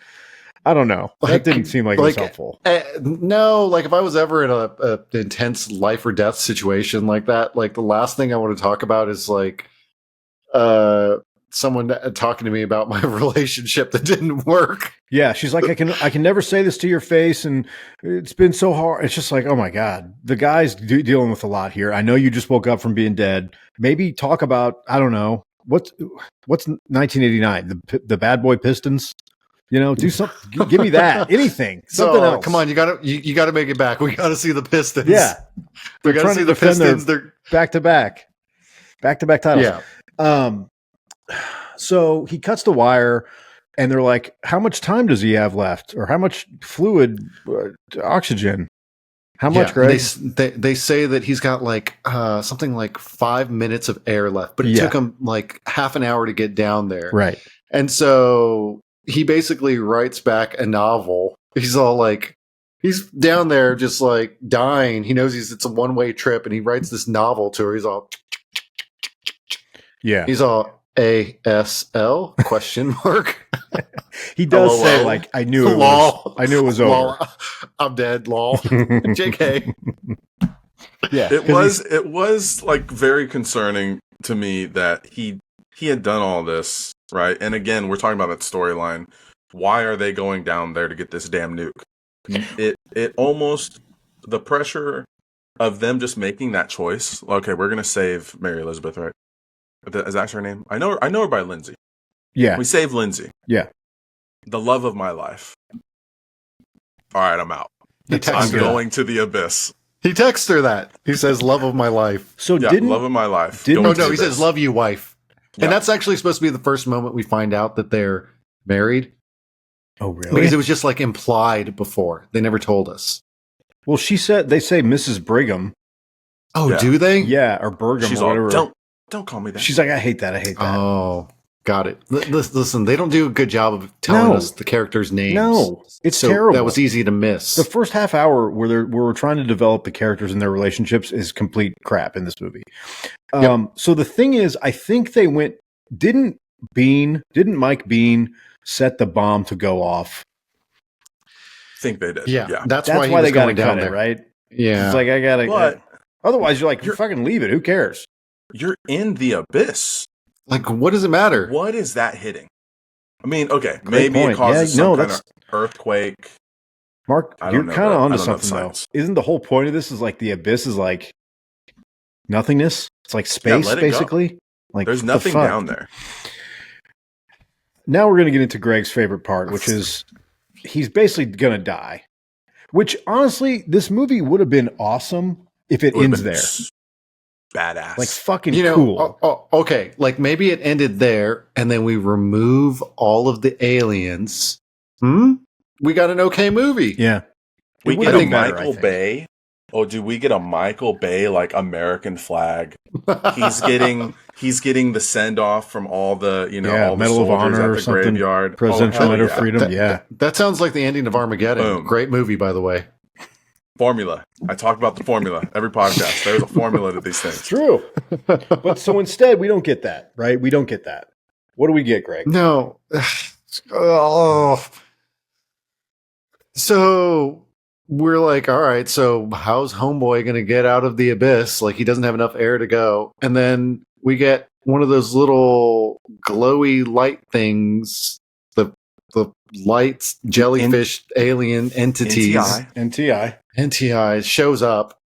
I don't know. That didn't seem like it was helpful. No, like if I was ever in a intense life or death situation like that, like the last thing I want to talk about is like someone talking to me about my relationship that didn't work. Yeah, she's like, I can never say this to your face, and it's been so hard. It's just like, oh my God, the guy's dealing with a lot here. I know you just woke up from being dead. Maybe talk about, I don't know, what's 1989? The Bad Boy Pistons. You know, do something. Give me that. Anything. Something else. Come on, you gotta make it back. We gotta see the Pistons. Yeah, we gotta see the Pistons. They're back to back titles. Yeah. So he cuts the wire, and they're like, "How much time does he have left, or how much fluid, oxygen? How much, Greg?" They say that he's got like something like 5 minutes of air left, but it took him like half an hour to get down there. Right. And so he basically writes back a novel. He's all like, he's down there just like dying. He knows it's a one-way trip, and he writes this novel to her. He's all ASL question mark. He does LOL. say like, I knew it was over. Lol. I'm dead. Lol. JK. Yeah. It was like very concerning to me that he had done all this, right? And again, we're talking about that storyline. Why are they going down there to get this damn nuke? It almost, the pressure of them just making that choice. Okay, we're gonna save Mary Elizabeth, right? Is that her name? I know her by Lindsay. Yeah. We save Lindsay. Yeah. The love of my life. All right, I'm out. I'm her going to the abyss. He texts her that. He says, "Love of my life." So Yeah, love of my life. He says, "Love you, wife." Yeah. And that's actually supposed to be the first moment we find out that they're married. Oh, really? Because it was just like implied before. They never told us. Well, they say Mrs. Brigham. Oh, Yeah. do they? Yeah, or Bergam She's or whatever. all, don't call me that. She's like, I hate that. Oh, got it. Listen, they don't do a good job of telling us the characters' names. No, it's so terrible. That was easy to miss. The first half hour where we're trying to develop the characters and their relationships is complete crap in this movie. So the thing is, I think they didn't Mike Biehn set the bomb to go off? I think they did. Yeah. That's why he they got to down cut there. it, right? Yeah. It's like, I got to. But otherwise, you're like, fucking leave it. Who cares? You're in the abyss. Like, what does it matter? What is that hitting? I mean, okay, Great maybe point. it causes Yeah, some kind of earthquake. Mark, I you're don't know kind of that. onto I don't know the something, though. science. Isn't the whole point of this is like the abyss is like nothingness? It's like space, let it go. basically. Like, There's what the nothing fuck? down there. Now we're going to get into Greg's favorite part, which is he's basically going to die. Which, honestly, this movie would have been awesome if it ends there. Badass. Like, fucking You know, cool. okay. Like, maybe it ended there, and then we remove all of the aliens. We got an okay movie. Yeah. we It get would a be better, I Michael think. Bay. Oh, do we get a Michael Bay like American flag? He's getting the send off from all the all the Medal of soldiers Honor at or the something. graveyard. Presidential hell Medal of yeah. Freedom. Yeah. That sounds like the ending of Armageddon. Boom. Great movie, by the way. Formula. I talk about the formula every podcast. There's a formula to these things. True. But so instead, we don't get that, right? We don't get that. What do we get, Greg? No. Oh. So we're like, all right, so how's Homeboy going to get out of the abyss? Like, he doesn't have enough air to go. And then we get one of those little glowy light things, the lights, jellyfish, alien entities. NTI shows up.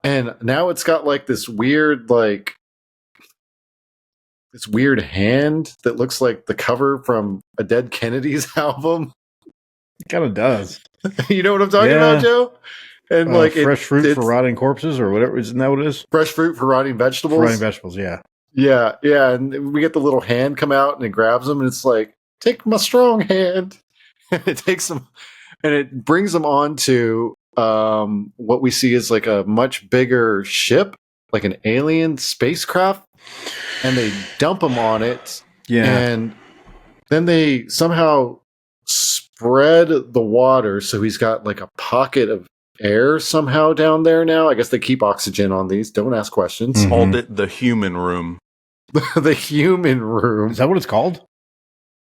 And now it's got like this weird hand that looks like the cover from a Dead Kennedys album. It kind of does. You know what I'm talking about, Joe? And fresh fruit for rotting corpses or whatever. Isn't that what it is? fresh fruit for rotting vegetables. For rotting vegetables, yeah. Yeah. And we get the little hand come out and it grabs them and it's like, take my strong hand. And it takes them and it brings them onto what we see is like a much bigger ship, like an alien spacecraft. And they dump him on it. Yeah. And then they somehow spread the water so he's got like a pocket of air somehow down there now. I guess they keep oxygen on these. Don't ask questions. Mhm. Called it the human room. The human room. Is that what it's called?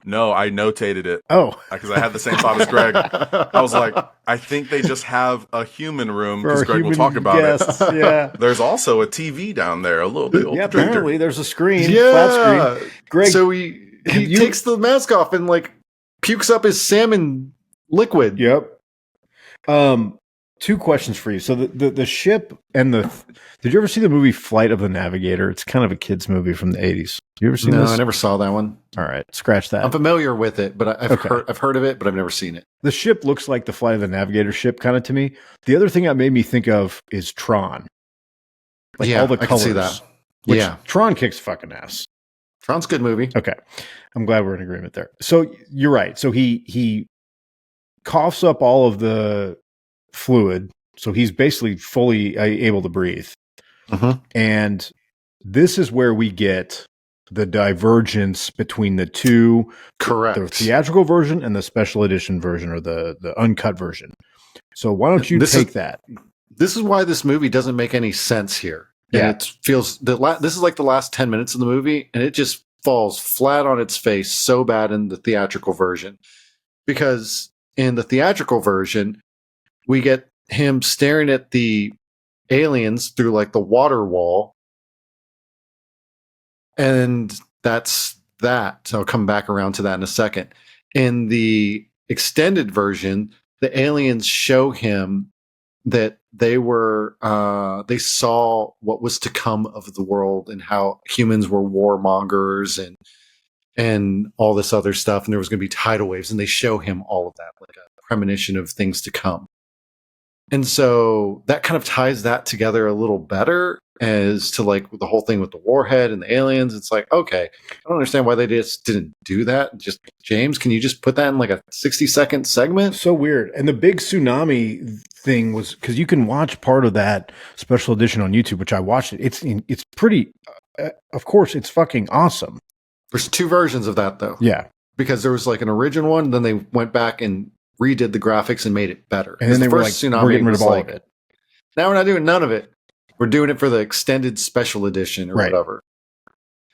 No, I notated it Oh. because I had the same thought as Greg. I was like, I think they just have a human room because Greg will talk about it. Yeah. There's also a TV down there, a little bit. Yeah, apparently there's a screen, Yeah. flat screen. Greg, So he takes the mask off and like pukes up his salmon liquid. Yep. 2 questions for you. So the ship and did you ever see the movie Flight of the Navigator? It's kind of a kid's movie from the 80s. You ever seen No, this? I never saw that one. All right, scratch that. I'm familiar with it, but I've heard of it, but I've never seen it. The ship looks like the Flight of the Navigator ship kind of to me. The other thing that made me think of is Tron. Like all the colors. I can see that. Which Tron kicks fucking ass. Tron's a good movie. Okay. I'm glad we're in agreement there. So you're right. So he coughs up all of the fluid. So he's basically fully able to breathe. And this is where we get the divergence between the two. Correct. The theatrical version and the special edition version, or the uncut version. So why don't you take that? This is why this movie doesn't make any sense here. Yeah. And it feels this is like the last 10 minutes of the movie, and it just falls flat on its face so bad in the theatrical version. Because in the theatrical version, we get him staring at the aliens through like the water wall. And that's that. So I'll come back around to that in a second. In the extended version, the aliens show him that they saw what was to come of the world and how humans were warmongers and all this other stuff, and there was going to be tidal waves, and they show him all of that, like a premonition of things to come. And so that kind of ties that together a little better as to like the whole thing with the warhead and the aliens. It's like, okay, I don't understand why they just didn't do that. Just, James, can you just put that in like a 60-second segment? So weird. And the big tsunami thing was, because you can watch part of that special edition on YouTube, which I watched it. It's pretty, of course, it's fucking awesome. There's 2 versions of that though. Yeah. Because there was like an original one, then they went back and redid the graphics and made it better. And then they were like, tsunami we're getting rid of all of it. Now we're not doing none of it. We're doing it for the extended special edition or whatever.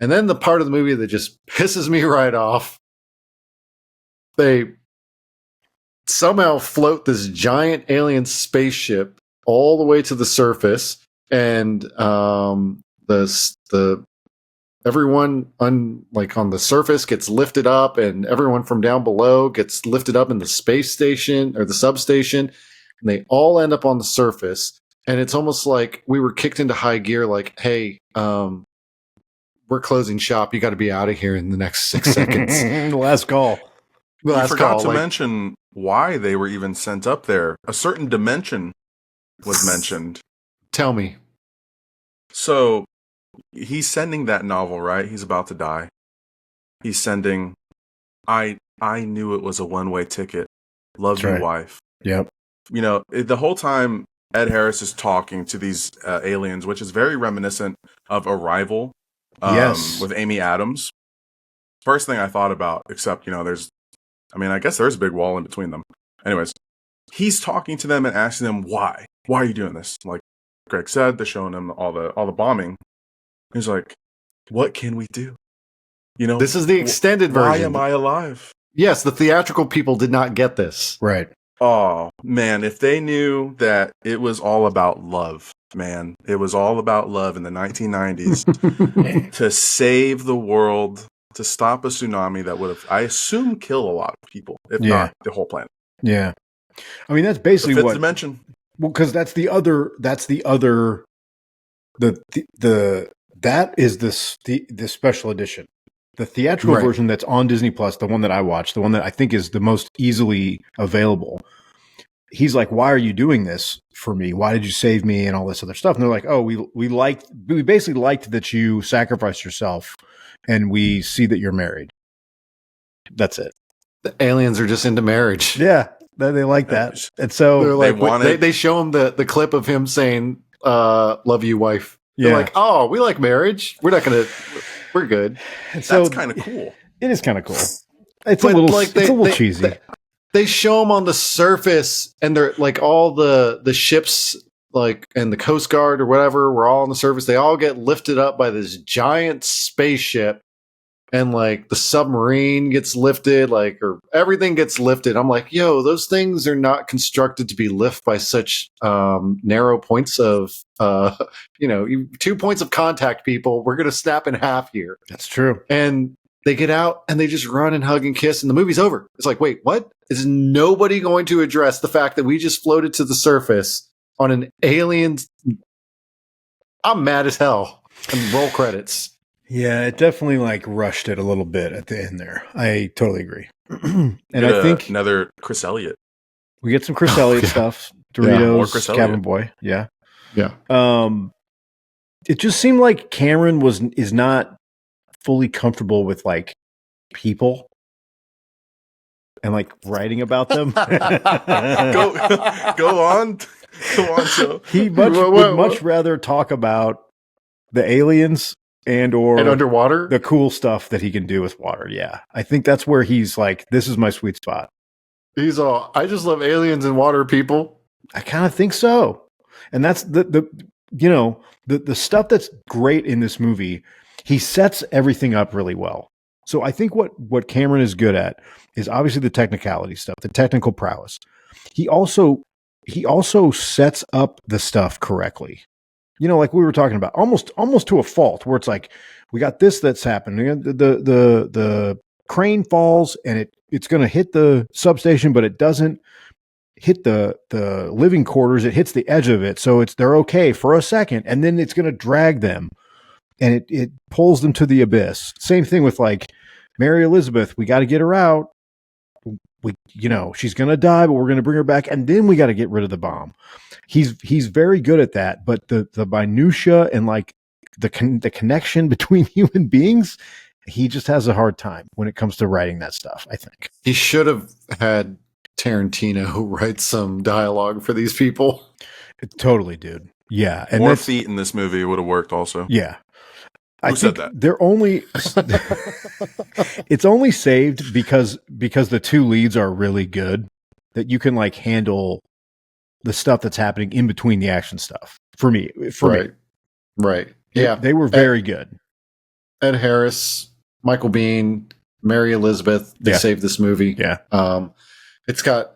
And then the part of the movie that just pisses me right off, they somehow float this giant alien spaceship all the way to the surface, and everyone on the surface gets lifted up, and everyone from down below gets lifted up in the space station or the substation, and they all end up on the surface. And it's almost like we were kicked into high gear, like, hey, we're closing shop. You got to be out of here in the next 6 seconds. Last call. I forgot to mention why they were even sent up there. A certain dimension was mentioned. Tell me. So he's sending that novel, right? He's about to die. He's sending, I knew it was a one-way ticket. Love you, wife. Yep. You know, the whole time Ed Harris is talking to these aliens, which is very reminiscent of Arrival with Amy Adams. First thing I thought about, except, I guess there's a big wall in between them. Anyways, he's talking to them and asking them why. Why are you doing this? Like Greg said, they're showing him all the bombing. He's like, what can we do? This is the extended version. Why am I alive? Yes, the theatrical people did not get this. Right. Oh, man, if they knew that it was all about love, man. It was all about love in the 1990s to save the world, to stop a tsunami that would have, I assume, kill a lot of people, if not the whole planet. Yeah. I mean, that's basically the fifth what dimension. Well, because that is the special edition. The theatrical version that's on Disney Plus, the one that I watched, the one that I think is the most easily available. He's like, why are you doing this for me? Why did you save me and all this other stuff? And they're like, oh, we basically liked that you sacrificed yourself, and we see that you're married. That's it. The aliens are just into marriage. Yeah, they like that. And so they're like, they show him the clip of him saying, love you, wife. They're like, oh, we like marriage. We're good. So that's kind of cool. It is kind of cool. It's a little cheesy. They show them on the surface, and they're like all the ships, like, and the Coast Guard or whatever, were all on the surface. They all get lifted up by this giant spaceship, and like the submarine gets lifted, or everything gets lifted. I'm like, yo, those things are not constructed to be lifted by such narrow points of 2 points of contact, people. We're going to snap in half here. That's true. And They get out and they just run and hug and kiss, and the movie's over. It's like, wait, what? Is nobody going to address the fact that we just floated to the surface on an alien? I'm mad as hell. And roll credits. Yeah, it definitely like rushed it a little bit at the end there. I totally agree. And I think another Chris Elliott. we get some Chris Elliott stuff. more Doritos, Chris Cabin Elliott. Boy. Yeah. Yeah. It just seemed like Cameron is not fully comfortable with like people and like writing about them. Go on. Go on, Joe. He would much rather talk about the aliens and underwater, the cool stuff that he can do with water. Yeah. I think that's where he's like, this is my sweet spot. He's all, I just love aliens and water people. I kind of think so. And that's the stuff that's great in this movie. He sets everything up really well. So I think what Cameron is good at is obviously the technicality stuff, the technical prowess. He also sets up the stuff correctly. You know, like we were talking about, almost to a fault, where it's like, we got this that's happening. The crane falls and it's going to hit the substation, but it doesn't hit the living quarters. It hits the edge of it, so they're okay for a second, and then it's going to drag them, and it pulls them to the abyss. Same thing with like Mary Elizabeth. We got to get her out. She's going to die, but we're going to bring her back, and then we got to get rid of the bomb. He's very good at that, but the minutia and like the connection between human beings, he just has a hard time when it comes to writing that stuff. I think he should have had Tarantino write some dialogue for these people. Totally, dude. Yeah, and more feet in this movie would have worked also. Yeah. Who said that? They're only it's only saved because the two leads are really good, that you can like handle the stuff that's happening in between the action stuff. For me. Right. Yeah. They were very good. Ed Harris, Michael Biehn, Mary Elizabeth, they saved this movie. Yeah. It's got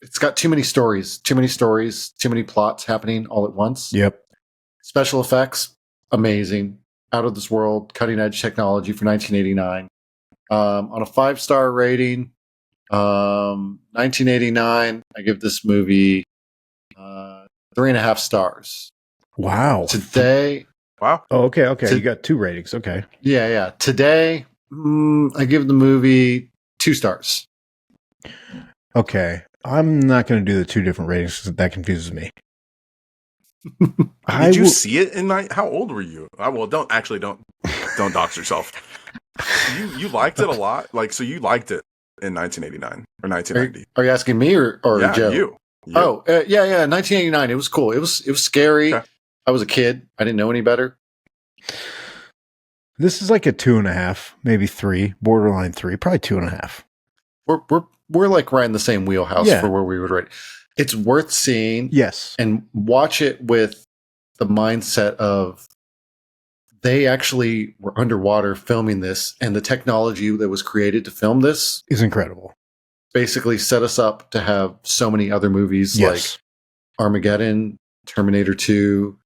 it's got too many stories, too many plots happening all at once. Yep. Special effects, amazing. Out of this world, cutting edge technology for 1989. On a 5-star rating, 1989, I give this movie 3.5 stars. Wow. Today. Wow. Oh, okay. You got 2 ratings. Okay. Yeah. Today, I give the movie 2 stars. Okay. I'm not going to do the 2 different ratings because that confuses me. Did you see it in night? How old were you? Well, don't dox yourself. You liked it a lot, like, so you liked it in 1989 or 1990. Are you asking me or yeah, Joe? You. Oh, yeah. 1989. It was cool. It was scary. Okay. I was a kid. I didn't know any better. This is like a 2.5, maybe 3, borderline 3, probably 2.5. We're like right in the same wheelhouse for where we would rate. It's worth seeing. Yes. And watch it with the mindset of they actually were underwater filming this, and the technology that was created to film this is incredible. Basically set us up to have so many other movies like Armageddon, Terminator 2,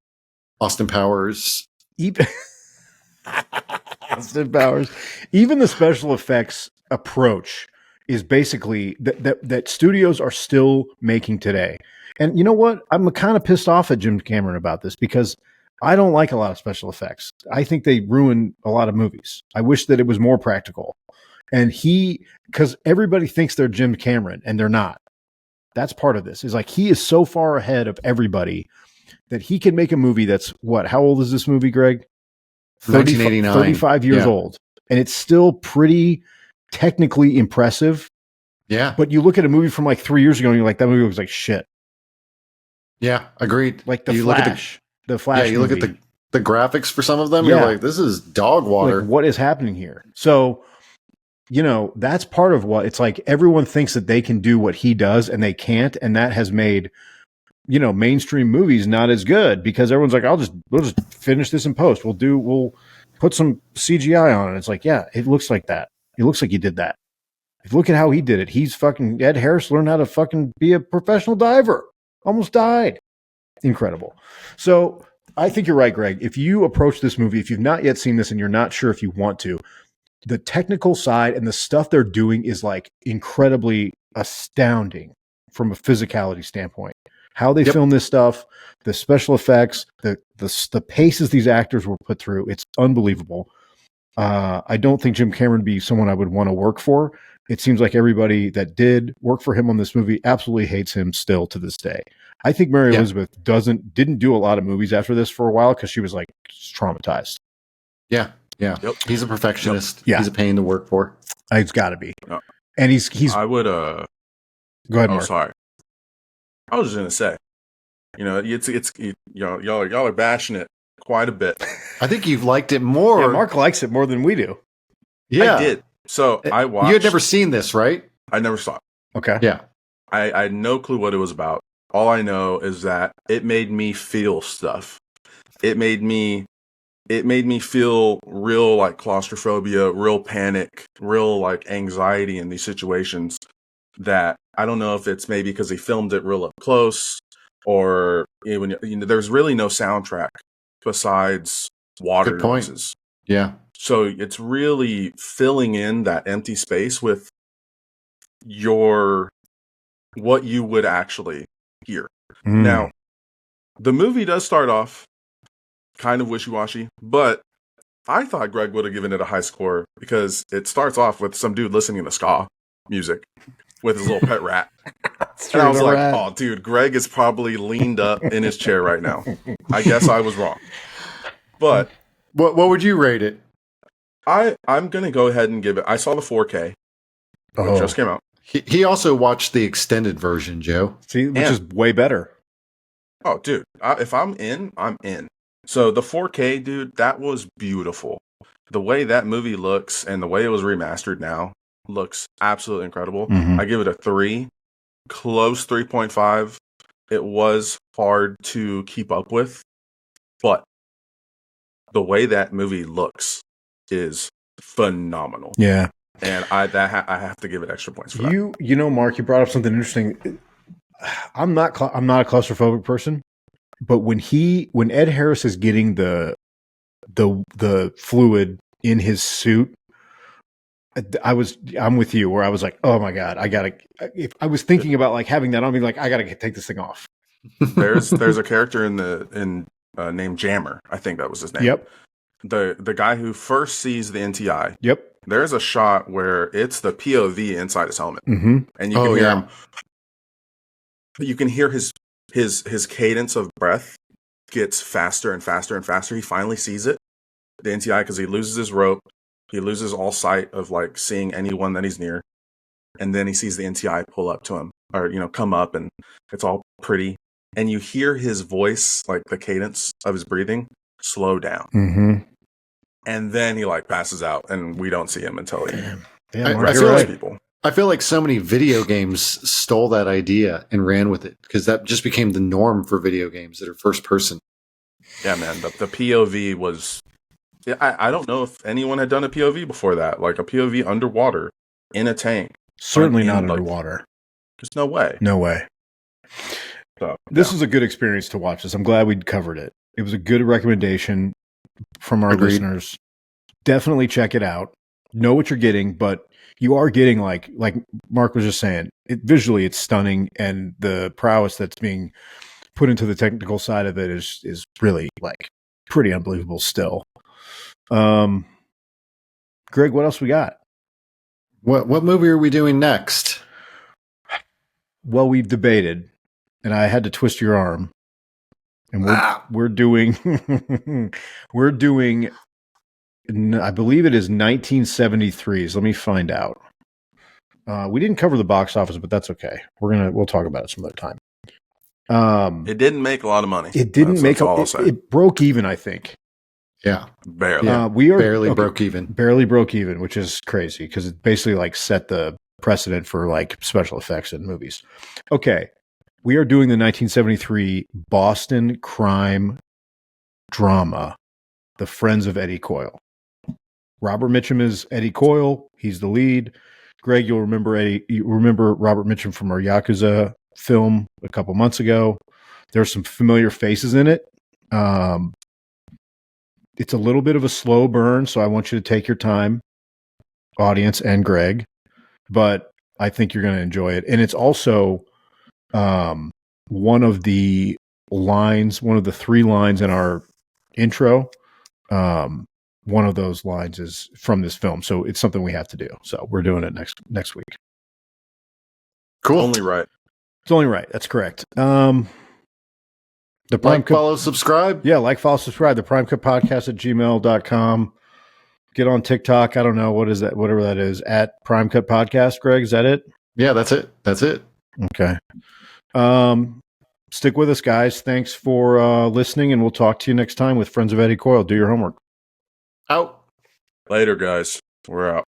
Austin Powers. Austin Powers. Even the special effects approach is basically that studios are still making today. And you know what? I'm kind of pissed off at Jim Cameron about this because I don't like a lot of special effects. I think they ruin a lot of movies. I wish that it was more practical. And because everybody thinks they're Jim Cameron and they're not. That's part of this. Is like he is so far ahead of everybody that he can make a movie that's what? How old is this movie, Greg? 1989. 35 years old. And it's still pretty technically impressive. Yeah. But you look at a movie from like 3 years ago and you're like, that movie was like shit. Yeah, agreed. Like the Flash. Look at the Flash. Yeah, you movie. look at the graphics for some of them, you're like, this is dog water. Like, what is happening here? So, that's part of what it's like. Everyone thinks that they can do what he does and they can't. And that has made, mainstream movies not as good because everyone's like, we'll just finish this in post. We'll put some CGI on it. It's like, yeah, it looks like that. It looks like you did that. If you look at how he did it, he's fucking Ed Harris learned how to fucking be a professional diver. Almost died. Incredible. So I think you're right, Greg. If you approach this movie, if you've not yet seen this and you're not sure if you want to, the technical side and the stuff they're doing is like incredibly astounding from a physicality standpoint. How they film this stuff, the special effects, the paces these actors were put through, it's unbelievable. I don't think Jim Cameron would be someone I would want to work for. It seems like everybody that did work for him on this movie absolutely hates him still to this day. I think Mary Elizabeth didn't do a lot of movies after this for a while because she was like traumatized. Yeah. Yep. He's a perfectionist. Yep. Yeah. He's a pain to work for. It's got to be. And he's. I would. Go ahead, Mark. Sorry. I was just gonna say, y'all are bashing it quite a bit. I think you've liked it more. Yeah, Mark likes it more than we do. Yeah, I did. So I watched. You had never seen this, right? I never saw it. Okay. Yeah. I had no clue what it was about. All I know is that it made me feel stuff. It made me feel real like claustrophobia, real panic, real like anxiety in these situations that I don't know if it's maybe because he filmed it real up close or there's really no soundtrack besides water noises. Yeah. So it's really filling in that empty space with what you would actually hear. Now, the movie does start off kind of wishy-washy, but I thought Greg would have given it a high score because it starts off with some dude listening to ska music with his little pet rat. And I was like, oh, dude, Greg is probably leaned up in his chair right now. I guess I was wrong. But what would you rate it? I'm going to go ahead and give it. I saw the 4K, which just came out. He also watched the extended version, Joe. See, which is way better. Oh, dude, if I'm in, I'm in. So the 4K, dude, that was beautiful. The way that movie looks and the way it was remastered now looks absolutely incredible. I give it a 3, close 3.5. It was hard to keep up with, but the way that movie looks is phenomenal. Yeah. And I have to give it extra points for that. You know, Mark, you brought up something interesting. I'm not a claustrophobic person, but when Ed Harris is getting the fluid in his suit, I'm with you where I was like, oh my God, if I was thinking about like having that on me, like I gotta take this thing off. There's a character named Jammer. I think that was his name. Yep. The guy who first sees the NTI. Yep. There's a shot where it's the POV inside his helmet, and you can hear him. You can hear his cadence of breath gets faster and faster and faster. He finally sees it, the NTI, because he loses his rope. He loses all sight of like seeing anyone that he's near, and then he sees the NTI pull up to him or come up, and it's all pretty, and you hear his voice, like the cadence of his breathing, slow down. And then he like passes out, and we don't see him until he people. I feel like so many video games stole that idea and ran with it because that just became the norm for video games that are first person. Yeah, man. The POV was. I don't know if anyone had done a POV before that, like a POV underwater in a tank. Certainly not underwater. There's no way. No way. So, this was a good experience to watch this. I'm glad we covered it. It was a good recommendation from our listeners. Definitely check it out. Know what you're getting, but you are getting like Mark was just saying, visually it's stunning, and the prowess that's being put into the technical side of it is really like pretty unbelievable still. Greg, what else we got? What movie are we doing next? Well, we've debated, and I had to twist your arm. And we're doing I believe it is 1973. So let me find out. We didn't cover the box office, but that's okay. We'll talk about it some other time. It didn't make a lot of money. It didn't make it broke even, I think. Yeah, barely. Broke even. Barely broke even, which is crazy because it basically like set the precedent for like special effects in movies. Okay, we are doing the 1973 Boston crime drama, The Friends of Eddie Coyle. Robert Mitchum is Eddie Coyle. He's the lead. Greg, you'll remember You remember Robert Mitchum from our Yakuza film a couple months ago. There's some familiar faces in it. It's a little bit of a slow burn, so I want you to take your time, audience and Greg, but I think you're going to enjoy it. And it's also one of the 3 lines in our intro. One of those lines is from this film, so it's something we have to do. So we're doing it next week. Cool. Only right. It's only right. That's correct. The Like, follow, subscribe. Yeah, like, follow, subscribe. The Prime Cut Podcast at gmail.com. Get on TikTok. I don't know. What is that? Whatever that is. At Prime Cut Podcast, Greg. Is that it? Yeah, that's it. That's it. Okay. Stick with us, guys. Thanks for listening, and we'll talk to you next time with Friends of Eddie Coyle. Do your homework. Out. Later, guys. We're out.